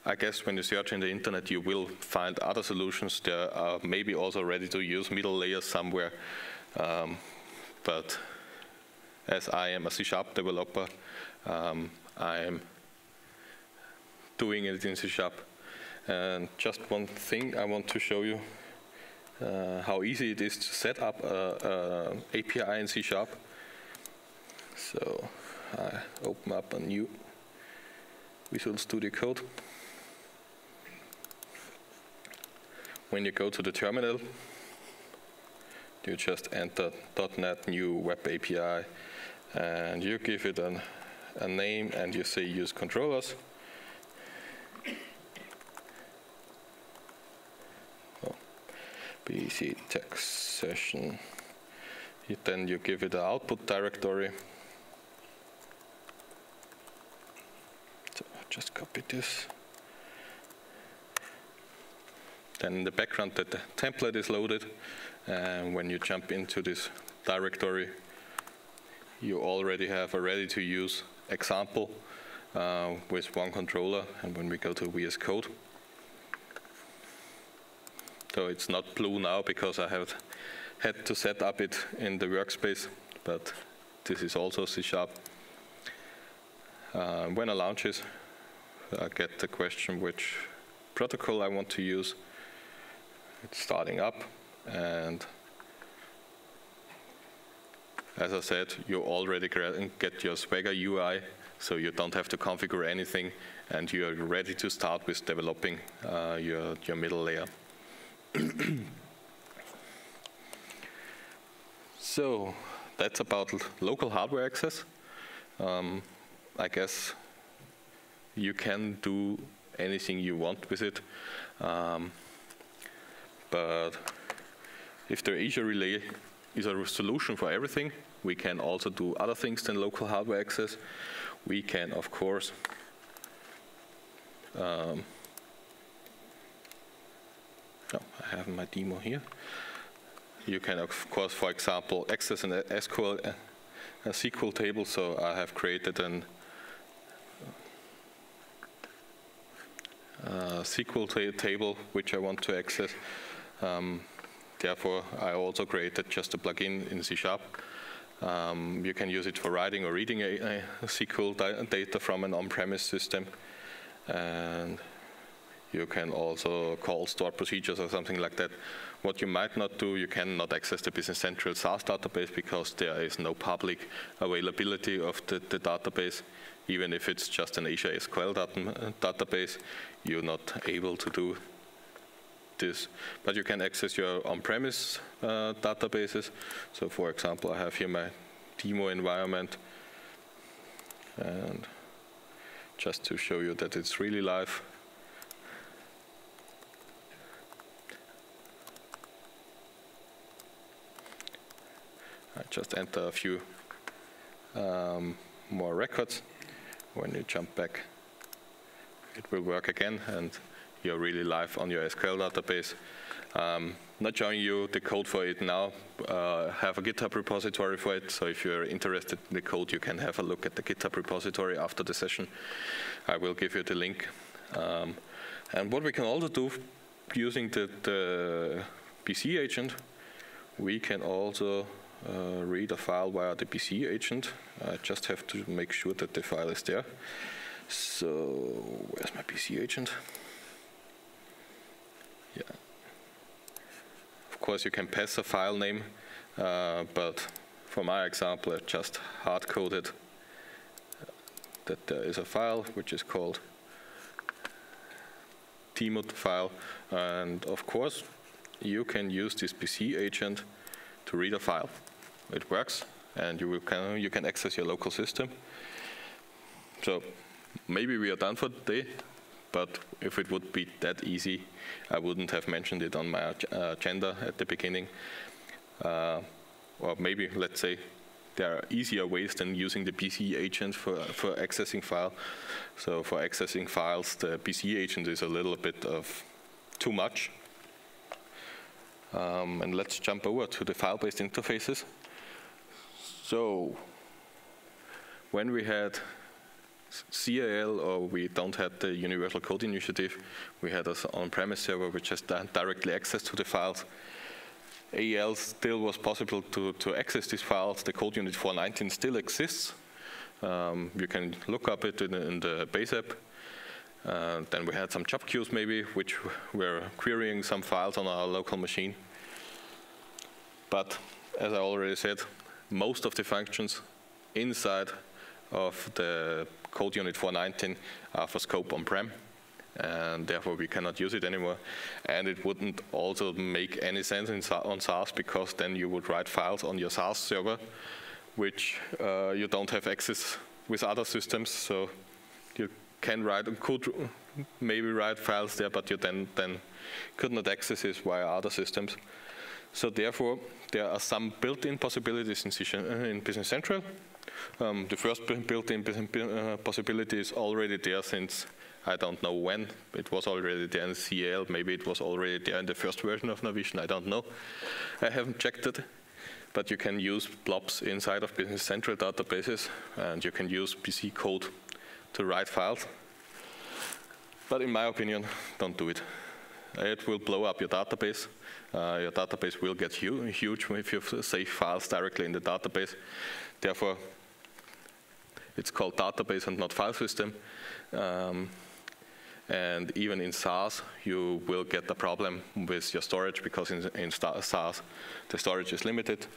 I guess when you search in the internet, you will find other solutions. There are maybe also ready-to-use middle layers somewhere. But as I am a C# developer, I am doing it in C#. And just one thing I want to show you, how easy it is to set up an API in C#. So I open up a new Visual Studio Code. When you go to the terminal, you just enter .NET new web API, and you give it a name, and you say use controllers. BC text session. Then you give it an output directory. So just copy this. Then in the background, the template is loaded, and when you jump into this directory, you already have a ready-to-use example with one controller. And when we go to VS Code, so it's not blue now because I have had to set up it in the workspace, but this is also C#. When I launch it, I get the question which protocol I want to use. It's starting up, and as I said, you already get your Swagger UI, so you don't have to configure anything, and you're ready to start with developing your middle layer. So that's about local hardware access. I guess you can do anything you want with it. But if the Azure Relay is a solution for everything. We can also do other things than local hardware access. We can, of course, I have my demo here. You can, of course, for example, access an SQL, a SQL table. So I have created an SQL table which I want to access. Therefore, I also created just a plugin in C#. You can use it for writing or reading a SQL data from an on-premise system. And you can also call stored procedures or something like that. What you might not do, you cannot access the Business Central SaaS database because there is no public availability of the database. Even if it's just an Azure SQL database, you're not able to do this. But you can access your on-premise databases. So for example, I have here my demo environment. And just to show you that it's really live. I just enter a few more records. When you jump back, it will work again, and you're really live on your SQL database. Not showing you the code for it now. Have a GitHub repository for it, so if you're interested in the code, you can have a look at the GitHub repository after the session. I will give you the link. And what we can also do using the BC agent, we can also read a file via the BC agent. I just have to make sure that the file is there. So where's my BC agent? Yeah. Of course, you can pass a file name, but for my example, I just hard-coded that there is a file which is called tmod file, and of course, you can use this BC agent to read a file. It works, and you can access your local system. So maybe we are done for today, but if it would be that easy, I wouldn't have mentioned it on my agenda at the beginning. Or maybe, let's say, there are easier ways than using the BC agent for accessing file. So for accessing files, the BC agent is a little bit of too much. And let's jump over to the file-based interfaces. So when we had CAL, or we don't have the Universal Code Initiative, we had an on-premise server which has directly access to the files. AEL still was possible to access these files. The Code Unit 419 still exists. You can look up it in the base app. Then we had some job queues maybe, which were querying some files on our local machine. But as I already said, most of the functions inside of the Code Unit 419 are for scope on-prem, and therefore we cannot use it anymore. And it wouldn't also make any sense on SaaS, because then you would write files on your SaaS server, which you don't have access with other systems. So you can could maybe write files there, but you then could not access it via other systems. So therefore, there are some built-in possibilities in Business Central. The first built-in possibility is already there since I don't know when. It was already there in CAL. Maybe it was already there in the first version of Navision. I don't know. I haven't checked it. But you can use blobs inside of Business Central databases, and you can use BC code to write files. But in my opinion, don't do it. It will blow up your database. Your database will get huge if you save files directly in the database. Therefore, it's called database and not file system. And even in SaaS, you will get a problem with your storage, because in SaaS, the storage is limited.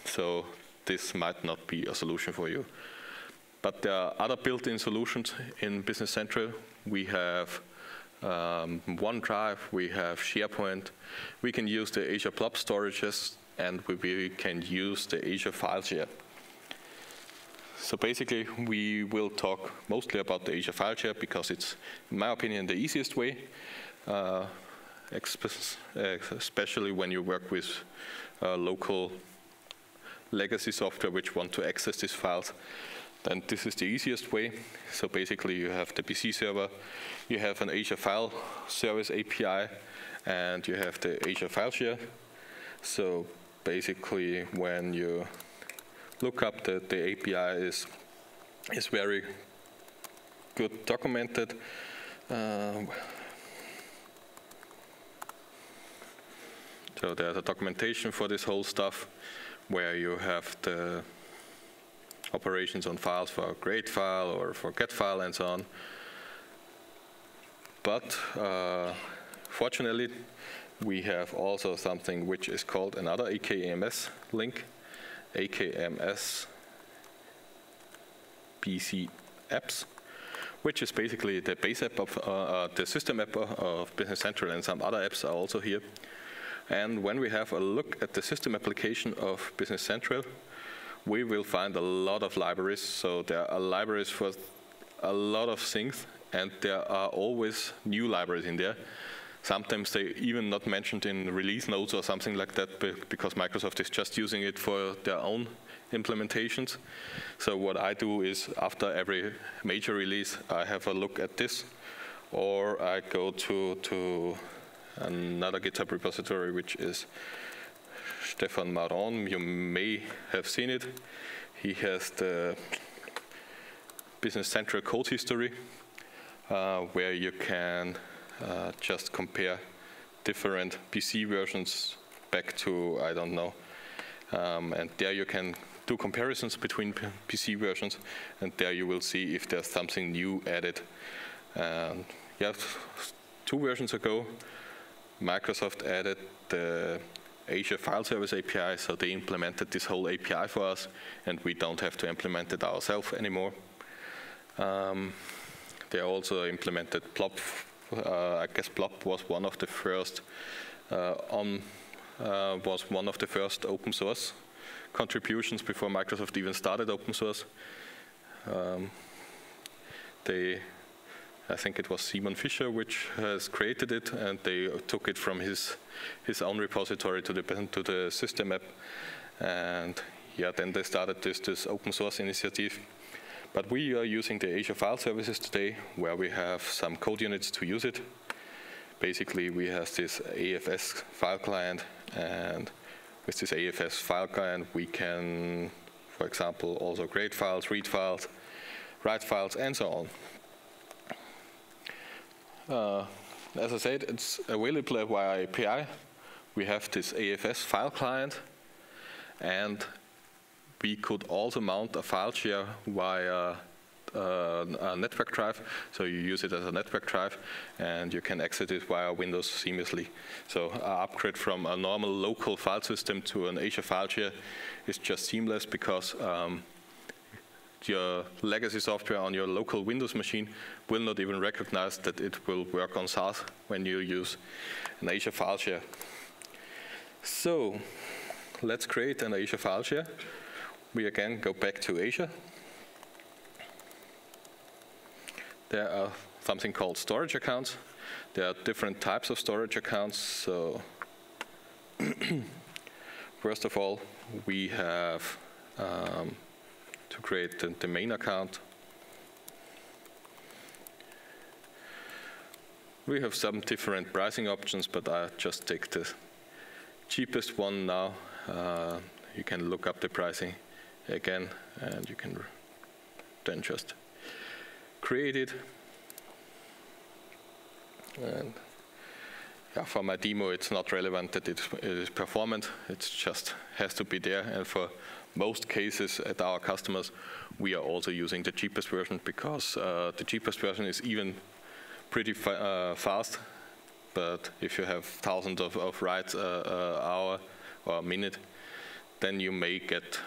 So this might not be a solution for you. But there are other built-in solutions in Business Central. We have OneDrive, we have SharePoint. We can use the Azure Blob storages, and we can use the Azure File Share. So basically, we will talk mostly about the Azure File Share, because it's, in my opinion, the easiest way. especially when you work with local legacy software which want to access these files, then this is the easiest way. So basically you have the PC server, you have an Azure File Service API, and you have the Azure File Share. So basically when you look up the API is very good documented. So there's a documentation for this whole stuff where you have the operations on files for create file or for get file and so on. But fortunately, we have also something which is called another AKMS link, AKMS BC apps, which is basically the base app of the system app of Business Central, and some other apps are also here. And when we have a look at the system application of Business Central, we will find a lot of libraries. So there are libraries for a lot of things, and there are always new libraries in there. Sometimes they even not mentioned in release notes or something like that, because Microsoft is just using it for their own implementations. So what I do is, after every major release, I have a look at this, or I go to another GitHub repository, which is Stefan Maron. You may have seen it. He has the Business Central code history, where you can just compare different PC versions back to, I don't know, and there you can do comparisons between PC versions, and there you will see if there's something new added. Yeah, 2 versions ago, Microsoft added the Azure File Service API, so they implemented this whole API for us, and we don't have to implement it ourselves anymore. They also implemented Blob. I guess Blob was one of the first open source contributions before Microsoft even started open source. I think it was Simon Fischer which has created it, and they took it from his own repository to the system app, and yeah, then they started this open source initiative. But we are using the Azure File Services today, where we have some code units to use it. Basically, we have this AFS file client, and with this AFS file client, we can, for example, also create files, read files, write files, and so on. As I said, it's available via API. We have this AFS file client, and we could also mount a file share via a network drive. So you use it as a network drive, and you can access it via Windows seamlessly. So an upgrade from a normal local file system to an Azure file share is just seamless, because your legacy software on your local Windows machine will not even recognize that it will work on SaaS when you use an Azure file share. So let's create an Azure file share. We again go back to Azure. There are something called storage accounts. There are different types of storage accounts. So first of all, we have to create the main account. We have some different pricing options, but I just take the cheapest one now. You can look up the pricing again, and you can then just create it. And yeah, for my demo, it's not relevant that it is performant. It just has to be there. And for most cases at our customers, we are also using the cheapest version, because the cheapest version is even pretty fast. But if you have thousands of writes hour or a minute, then you may get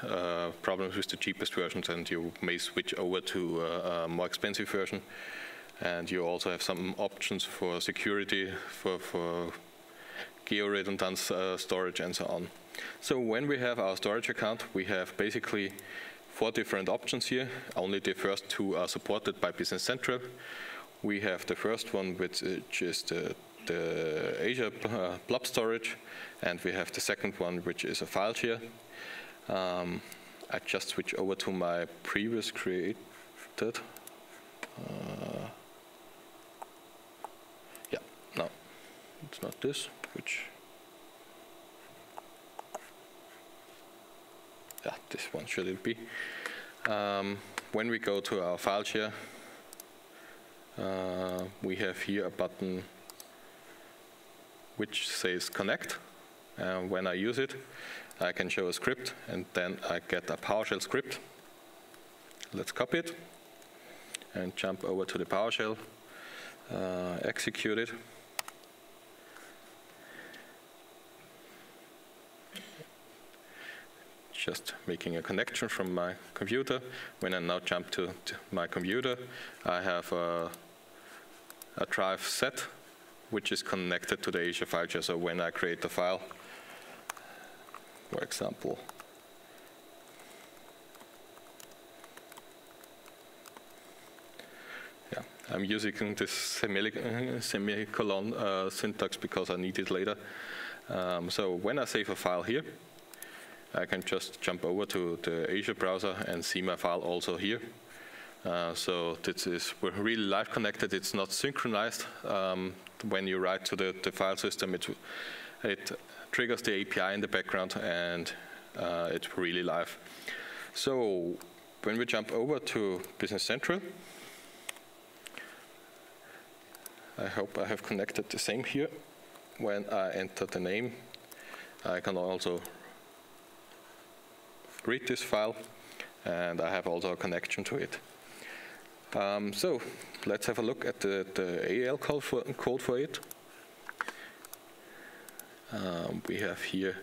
problems with the cheapest versions, and you may switch over to a more expensive version. And you also have some options for security, for geo-redundant storage, and so on. So when we have our storage account, we have basically 4 different options here. Only the first 2 are supported by Business Central. We have the first one, which is the the Azure blob storage, and we have the second one, which is a file share. I just switch over to my previous created. Yeah, no, it's not this, yeah, this one should it be. When we go to our file share, we have here a button which says connect. When I use it, I can show a script, and then I get a PowerShell script. Let's copy it and jump over to the PowerShell, execute it. Just making a connection from my computer. When I now jump to my computer, I have a drive set, which is connected to the Azure file share. So when I create the file, for example, yeah, I'm using this semicolon syntax because I need it later. So when I save a file here, I can just jump over to the Azure browser and see my file also here. So we're really live connected. It's not synchronized. When you write to the file system, it triggers the API in the background, and it's really live. So when we jump over to Business Central, I hope I have connected the same here. When I enter the name, I can also read this file, and I have also a connection to it. So let's have a look at the AL code for it. We have here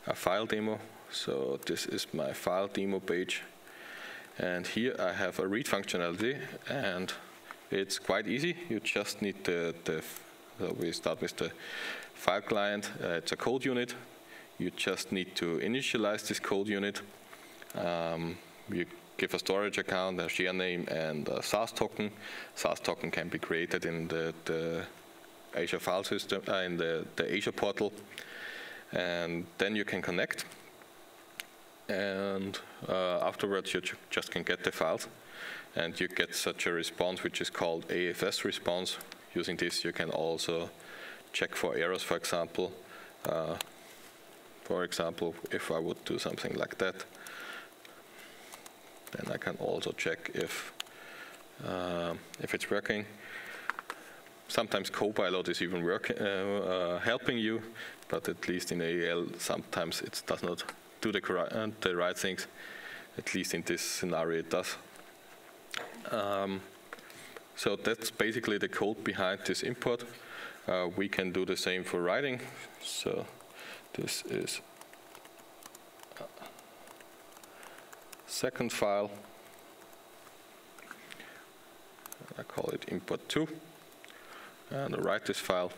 a file demo. So this is my file demo page. And here I have a read functionality, and it's quite easy. You just need so we start with the file client. It's a code unit. You just need to initialize this code unit. You give a storage account, a share name, and a SAS token. SAS token can be created in the Azure file system, in the Azure portal. And then you can connect. And afterwards, you just can get the files. And you get such a response, which is called AFS response. Using this, you can also check for errors, for example. If I would do something like that, then I can also check if it's working. Sometimes Copilot is even helping you, but at least in AEL, sometimes it does not do the right things. At least in this scenario, it does. So that's basically the code behind this import. We can do the same for writing. So this is second file. I call it import2, and I write this file,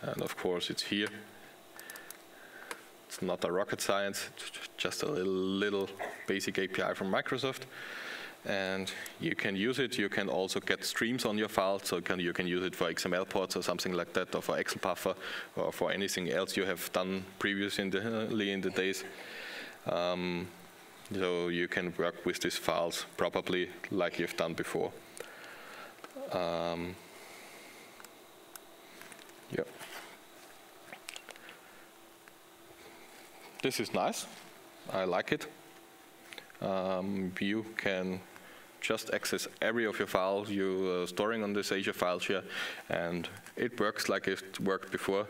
and of course it's here. It's not a rocket science, it's just a little basic API from Microsoft, and you can use it. You can also get streams on your file, so you can use it for XML ports or something like that, or for Excel buffer, or for anything else you have done previously in the days. So you can work with these files probably like you've done before. Yeah. This is nice. I like it. You can just access every of your files you're storing on this Azure file share, and it works like it worked before,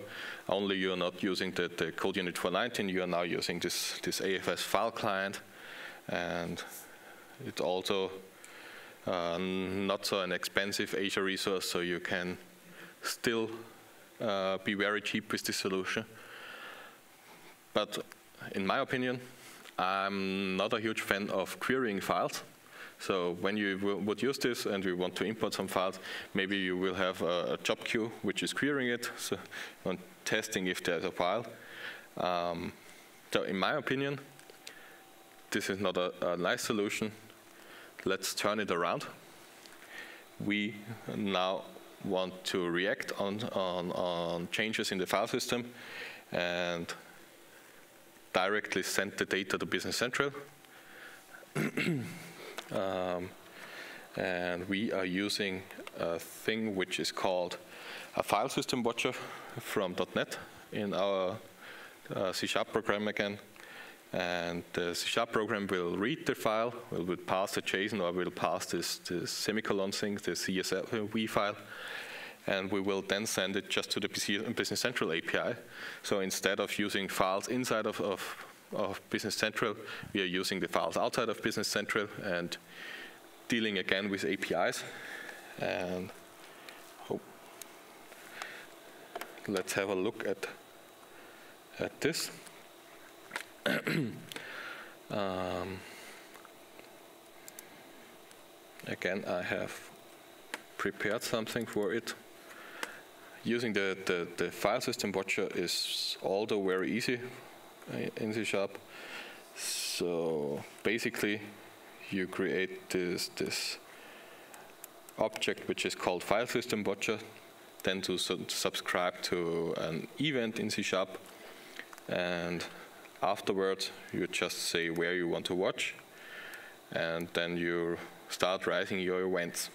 only you're not using the code unit 419, you are now using this AFS file client, and it's also not so an expensive Azure resource, so you can still be very cheap with this solution. But in my opinion, I'm not a huge fan of querying files. So when you would use this and you want to import some files, maybe you will have a job queue which is querying it, so on testing if there's a file. So in my opinion, this is not a nice solution. Let's turn it around. We now want to react on changes in the file system and directly send the data to Business Central. And we are using a thing which is called a file system watcher from .NET in our C# program again. And the C# program will read the file, will pass the JSON, or will pass this semicolon thing, the CSV file, and we will then send it just to the Business Central API. So instead of using files inside of Business Central, we are using the files outside of Business Central and dealing again with APIs. And let's have a look at this. Again, I have prepared something for it. Using the file system watcher is also very easy in C#. So basically, you create this object which is called file system watcher, then to subscribe to an event in C#, and afterwards you just say where you want to watch, and then you start writing your events.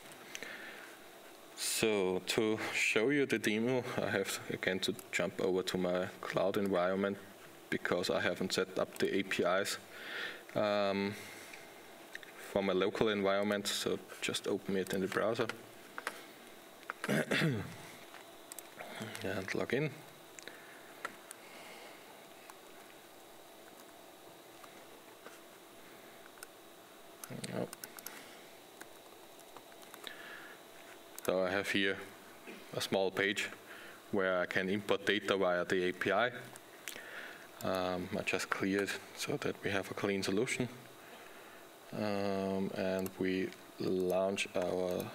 So to show you the demo, I have again to jump over to my cloud environment because I haven't set up the APIs for my local environment, so just open it in the browser and log in. Oh. So I have here a small page where I can import data via the API. I just cleared so that we have a clean solution. And we launch our,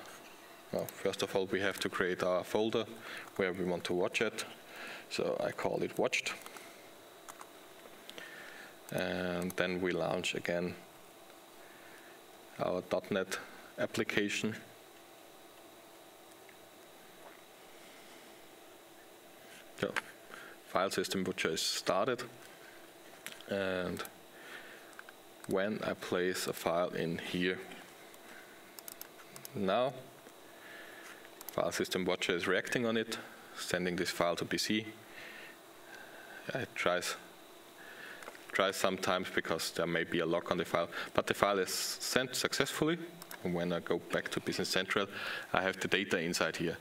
well, first of all, we have to create our folder where we want to watch it. So I call it watched. And then we launch again our .NET application. So file system watcher is started, and when I place a file in here, now file system watcher is reacting on it, sending this file to PC. It tries sometimes because there may be a lock on the file, but the file is sent successfully. And when I go back to Business Central, I have the data inside here.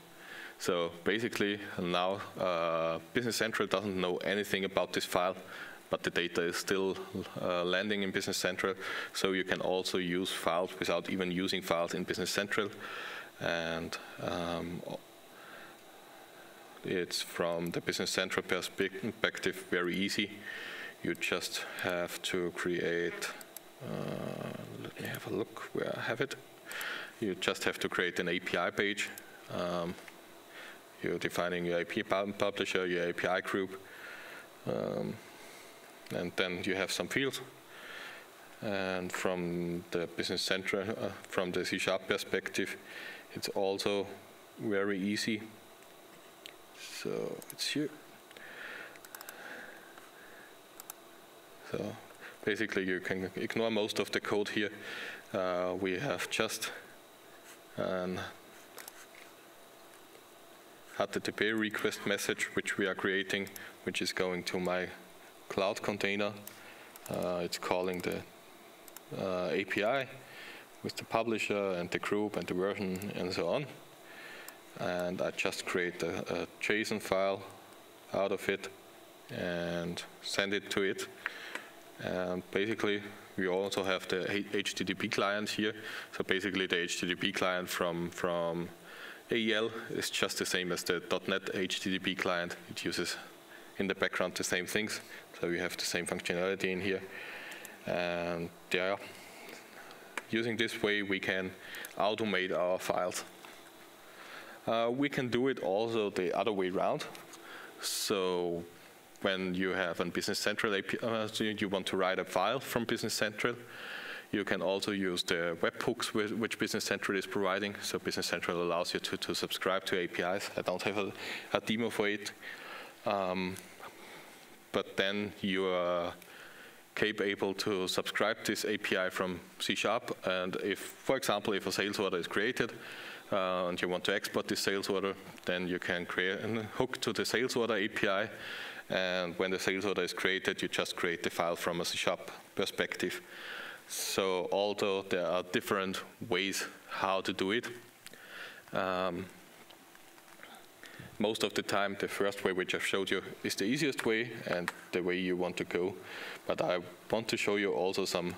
So basically now Business Central doesn't know anything about this file, but the data is still landing in Business Central. So you can also use files without even using files in Business Central. And it's from the Business Central perspective very easy. You just have to create, let me have a look where I have it. You just have to create an API page. You're defining your API publisher, your API group, and then you have some fields. And from the Business Central, from the C# perspective, it's also very easy. So it's here. So basically you can ignore most of the code here. We have just an HTTP request message which we are creating, which is going to my cloud container. It's calling the API with the publisher and the group and the version and so on. And I just create a JSON file out of it and send it to it. And basically, we also have the HTTP client here. So basically, the HTTP client from AEL is just the same as the .NET HTTP client. It uses in the background the same things. So we have the same functionality in here. And yeah, using this way, we can automate our files. We can do it also the other way around. So when you have a Business Central API, you want to write a file from Business Central, You can also use the webhooks which Business Central is providing. So Business Central allows you to subscribe to APIs. I don't have a demo for it. But then you are capable to subscribe this API from C#. And if, for example, if a sales order is created and you want to export this sales order, then you can create a hook to the sales order API. And when the sales order is created, you just create the file from a C# perspective. So although there are different ways how to do it, most of the time the first way which I've showed you is the easiest way and the way you want to go. But I want to show you also some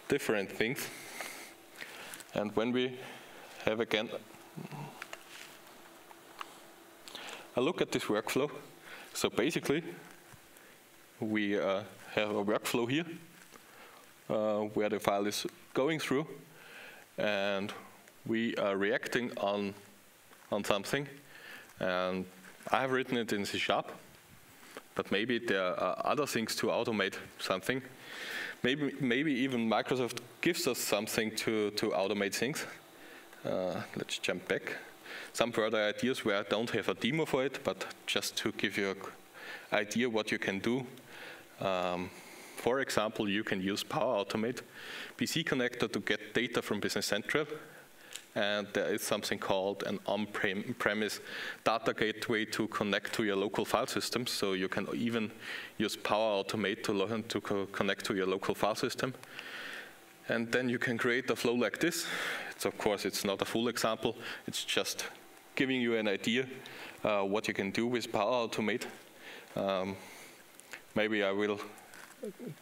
different things. And when we have again a look at this workflow, so basically we have a workflow here where the file is going through, and we are reacting on something. And I have written it in C#, but maybe there are other things to automate something. Maybe even Microsoft gives us something to automate things. Let's jump back. Some further ideas where I don't have a demo for it, but just to give you an idea what you can do. For example, you can use Power Automate BC Connector to get data from Business Central. And there is something called an on-premise data gateway to connect to your local file system. So you can even use Power Automate to connect to your local file system. And then you can create a flow like this. Of course, it's not a full example. It's just giving you an idea what you can do with Power Automate. Maybe I will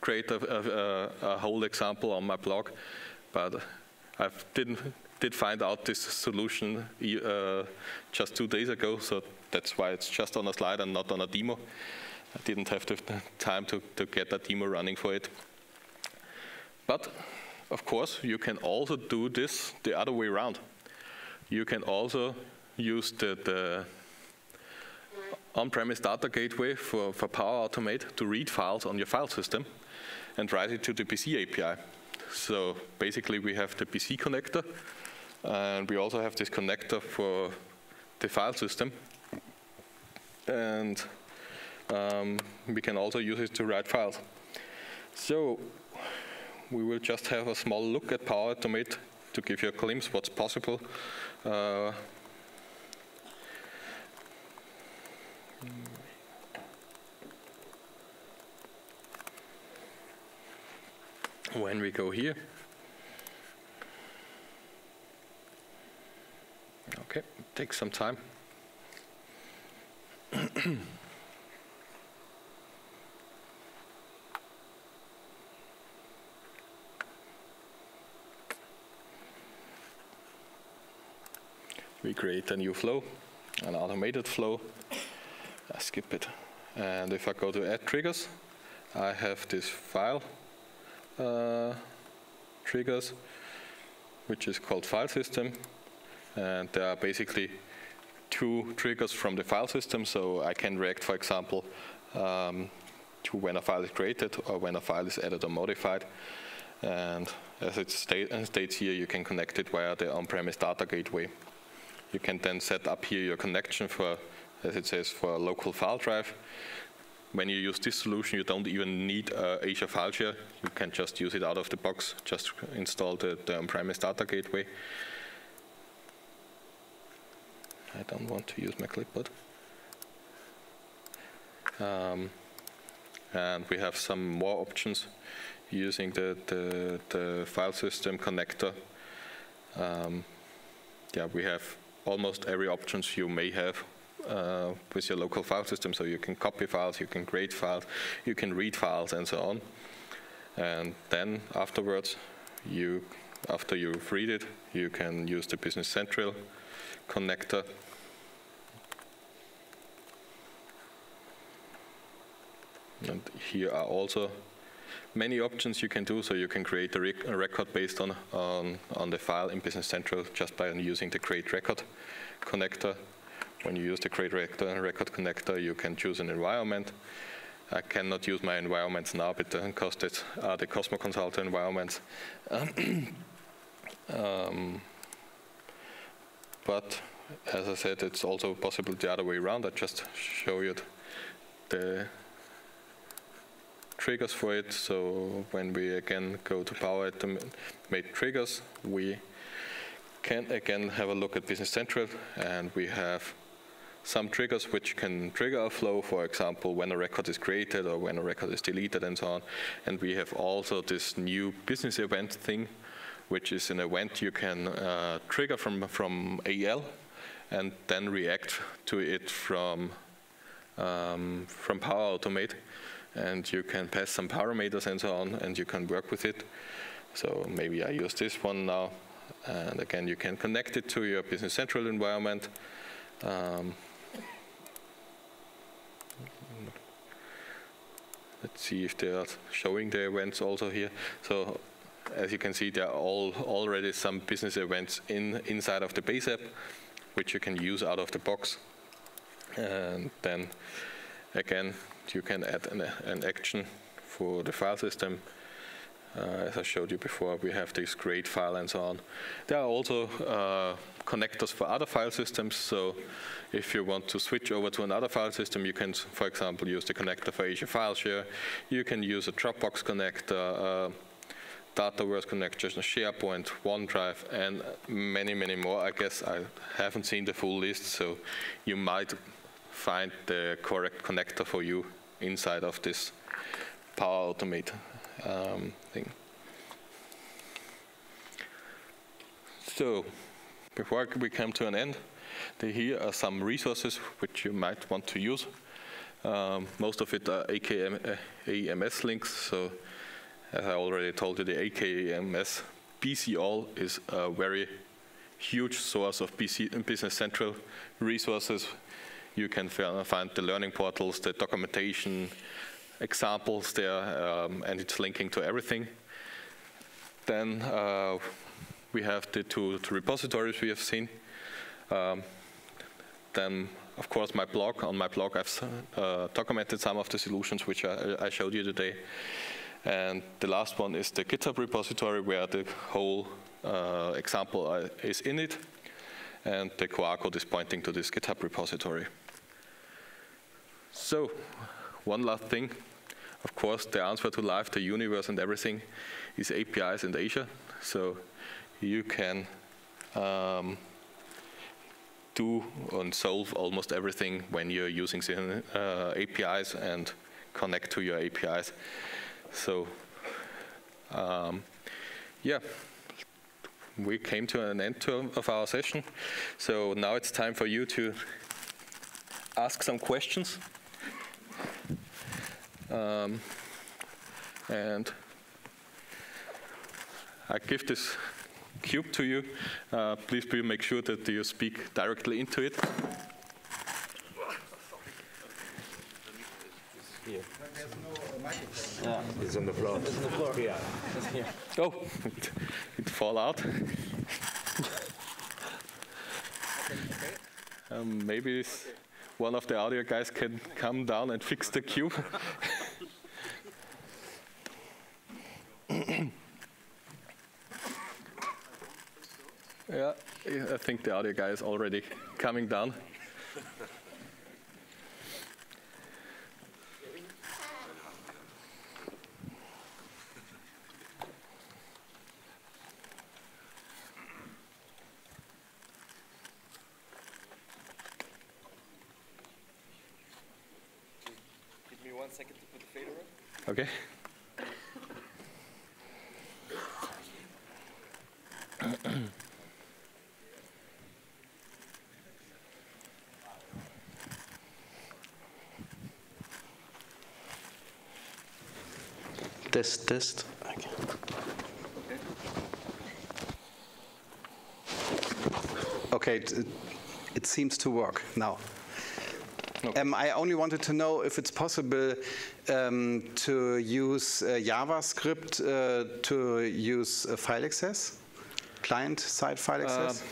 create a whole example on my blog, but I did find out this solution just 2 days ago, so that's why it's just on a slide and not on a demo. I didn't have the time to get a demo running for it. But of course, you can also do this the other way around. You can also use the on-premise data gateway for Power Automate to read files on your file system and write it to the BC API. So basically we have the BC connector, and we also have this connector for the file system. And we can also use it to write files. So we will just have a small look at Power Automate to give you a glimpse what's possible. When we go here, okay, it takes some time. We create a new flow, an automated flow. I skip it. And if I go to add triggers, I have this file triggers, which is called file system. And there are basically 2 triggers from the file system. So I can react, for example, to when a file is created or when a file is added or modified. And as it states here, you can connect it via the on-premise data gateway. You can then set up here your connection for, as it says, for a local file drive. When you use this solution, you don't even need Azure File Share. You can just use it out of the box. Just install the on-premise data gateway. I don't want to use my clipboard. And we have some more options using the file system connector. Yeah, we have almost every options you may have with your local file system. So you can copy files, you can create files, you can read files, and so on. And then afterwards, after you've read it, you can use the Business Central connector. And here are also many options you can do. So you can create a record based on the file in Business Central just by using the create record connector. When you use the create record connector, you can choose an environment. I cannot use my environments now, but because it's the Cosmo Consultor environments. But as I said, it's also possible the other way around. I just show you the triggers for it. So when we again go to Power Automate triggers, we can again have a look at Business Central, and we have some triggers which can trigger a flow, for example, when a record is created or when a record is deleted and so on. And we have also this new business event thing, which is an event you can trigger from AL and then react to it from Power Automate. And you can pass some parameters and so on, and you can work with it. So maybe I use this one now. And again, you can connect it to your Business Central environment. Let's see if they are showing the events also here. So as you can see, there are already some business events inside of the base app, which you can use out of the box. And then again, you can add an action for the file system. As I showed you before, we have this create file and so on. There are also connectors for other file systems. So if you want to switch over to another file system, you can, for example, use the connector for Azure File Share. You can use a Dropbox connector, Dataverse connector, SharePoint, OneDrive, and many, many more. I guess I haven't seen the full list, so you might find the correct connector for you inside of this Power Automate thing. So, before we come to an end, here are some resources which you might want to use. Most of it are AKMS links. So, as I already told you, the AKMS BC-all is a very huge source of Business Central resources. You can find the learning portals, the documentation, examples there, and it's linking to everything. Then we have the two repositories we have seen. Then, of course, my blog. On my blog, I've documented some of the solutions which I showed you today. And the last one is the GitHub repository, where the whole example is in it. And the QR code is pointing to this GitHub repository. So, one last thing. Of course, the answer to life, the universe, and everything is APIs and Azure. So you can do and solve almost everything when you're using the APIs and connect to your APIs. So yeah, we came to an end of our session. So now it's time for you to ask some questions. And I give this cube to you. Please make sure that you speak directly into it. Here. Yeah. It's on the floor. It's on the floor. Yeah. It's here. Oh, it fall out. Maybe one of the audio guys can come down and fix the cube. Yeah, I think the audio guy is already coming down. Give me 1 second to put the fader in. Okay. Test. Okay. Okay, it seems to work now. Okay. I only wanted to know if it's possible to use JavaScript to use file access, client-side file access.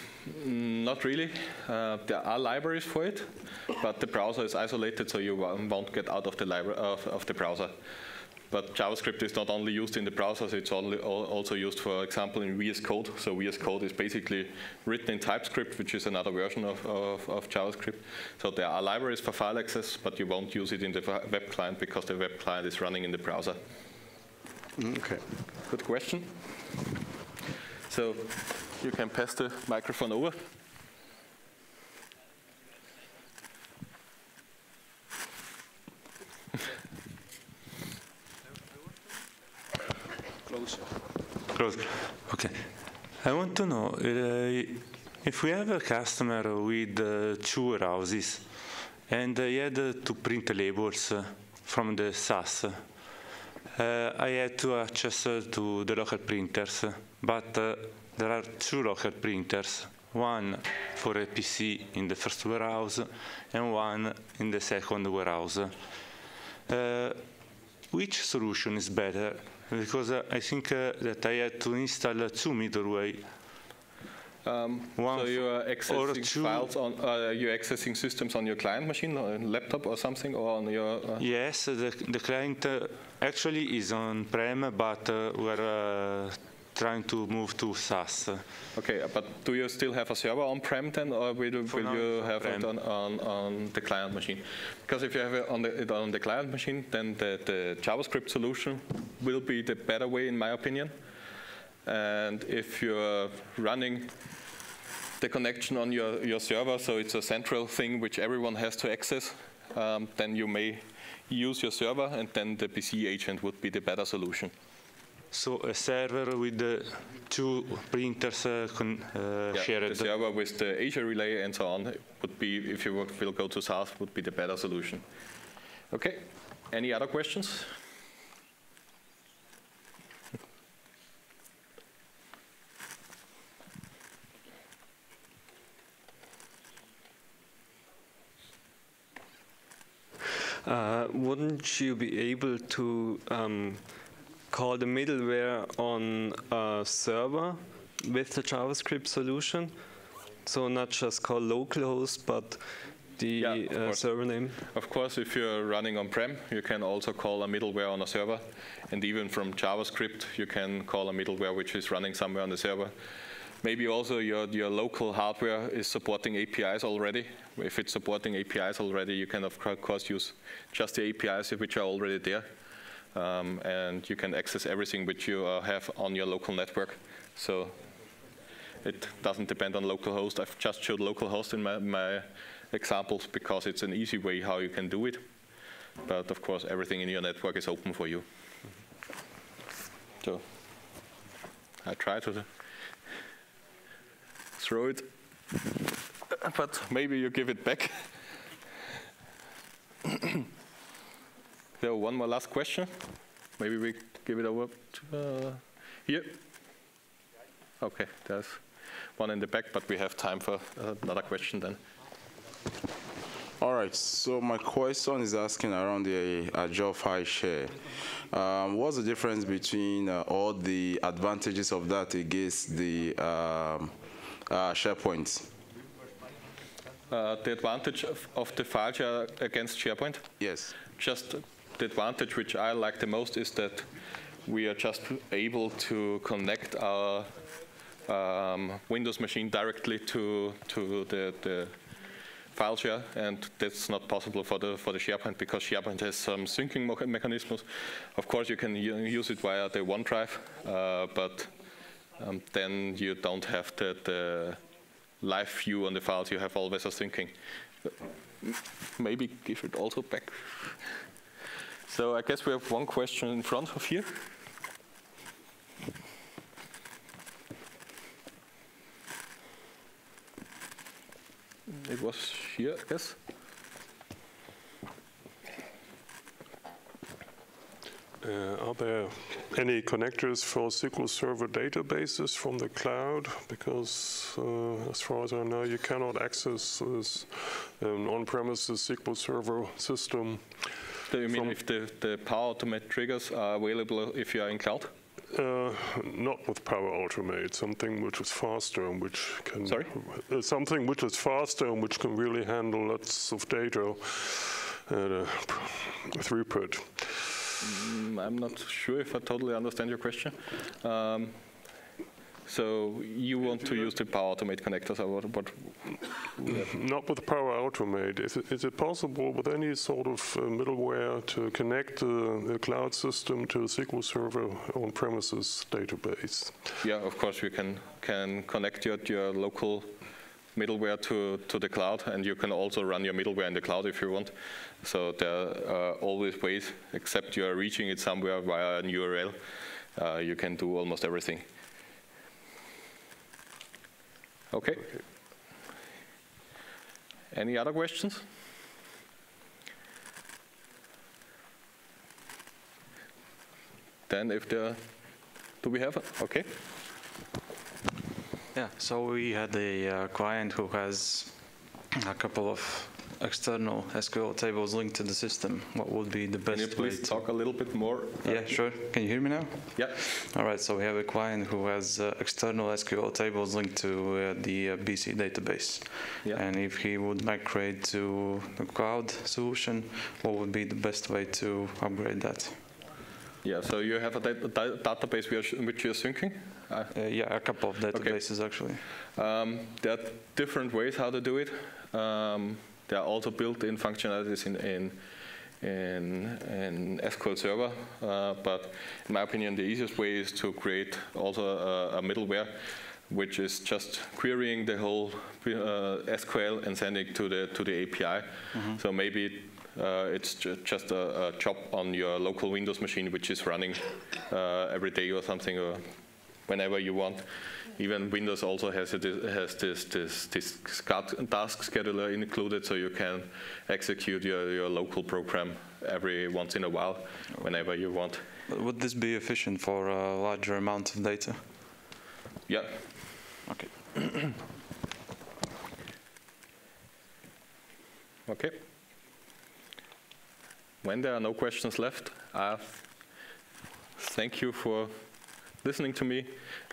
Not really. There are libraries for it, but the browser is isolated, so you won't get out of the library of the browser. But JavaScript is not only used in the browsers, it's also used, for example, in VS Code. So VS Code is basically written in TypeScript, which is another version of JavaScript. So there are libraries for file access, but you won't use it in the web client because the web client is running in the browser. Okay. Good question. So you can pass the microphone over. Close. Okay. I want to know if we have a customer with 2 warehouses and I had to print labels from the SAS. I had to access to the local printers, but there are 2 local printers, one for a PC in the first warehouse and one in the second warehouse. Which solution is better? Because I think that I had to install 2 middleware. So you are accessing files on, you're accessing systems on your client machine, or laptop or something, or on your... Yes, the client actually is on-prem, but we're trying to move to SaaS. Okay, but do you still have a server on-prem then, or will you have it on the client machine? Because if you have it on the client machine, then the JavaScript solution will be the better way, in my opinion. And if you're running the connection on your server, so it's a central thing which everyone has to access, then you may use your server, and then the PC agent would be the better solution. So a server with 2 printers shared. The server with the Azure Relay and so on would be, if you will go to SaaS, would be the better solution. Okay, any other questions? Wouldn't you be able to call the middleware on a server with the JavaScript solution? So not just call localhost, but the server name? Of course, if you're running on-prem, you can also call a middleware on a server. And even from JavaScript, you can call a middleware which is running somewhere on the server. Maybe also your local hardware is supporting APIs already. If it's supporting APIs already, you can of course use just the APIs which are already there. And you can access everything which you have on your local network. So it doesn't depend on localhost. I've just showed localhost in my examples because it's an easy way how you can do it. But of course, everything in your network is open for you. So I try to throw it, but maybe you give it back. So one more last question. Maybe we give it over to here. Okay, there's one in the back, but we have time for another question then. All right, so my question is asking around the Azure file share. What's the difference between all the advantages of that against the SharePoint? The advantage of the file share against SharePoint? Yes. Just the advantage which I like the most is that we are just able to connect our Windows machine directly to the file share, and that's not possible for the SharePoint because SharePoint has some syncing mechanisms. Of course, you can use it via the OneDrive, but then you don't have the live view on the files. You have always a syncing. Maybe give it also back. So I guess we have one question in front of here. It was here, I guess. Are there any connectors for SQL Server databases from the cloud? Because as far as I know, you cannot access this on-premises SQL Server system. Do you mean if the Power Automate triggers are available if you are in cloud? Not with Power Automate, something which is faster and which can... Sorry? Something which is faster and which can really handle lots of data at a throughput. I'm not sure if I totally understand your question. So you want to use the Power Automate connectors, or what? Not with Power Automate. Is it possible with any sort of middleware to connect the cloud system to a SQL Server on-premises database? Yeah, of course you can connect your local middleware to the cloud, and you can also run your middleware in the cloud if you want. So there are always ways, except you are reaching it somewhere via an URL. You can do almost everything. Okay. Any other questions? Then if there, do we have it? Okay. Yeah, so we had a client who has a couple of external SQL tables linked to the system. What would be the best way? Can you please talk a little bit more? Yeah, sure. Can you hear me now? Yeah. All right, so we have a client who has external SQL tables linked to the BC database. Yeah. And if he would migrate to the cloud solution, what would be the best way to upgrade that? Yeah, so you have a database which you're syncing? Yeah, a couple of databases actually. There are different ways how to do it. There are also built-in functionalities in SQL Server, but in my opinion, the easiest way is to create also a middleware, which is just querying the whole SQL and sending it to the API. Mm-hmm. So maybe it's just a job on your local Windows machine, which is running every day or something, or whenever you want. Even Windows also has this task scheduler included, so you can execute your local program every once in a while, whenever you want. But would this be efficient for a larger amount of data? Yeah. Okay. Okay. When there are no questions left, thank you for listening to me,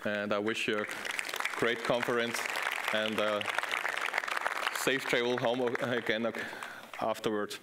and I wish you a great conference and safe travel home again afterwards.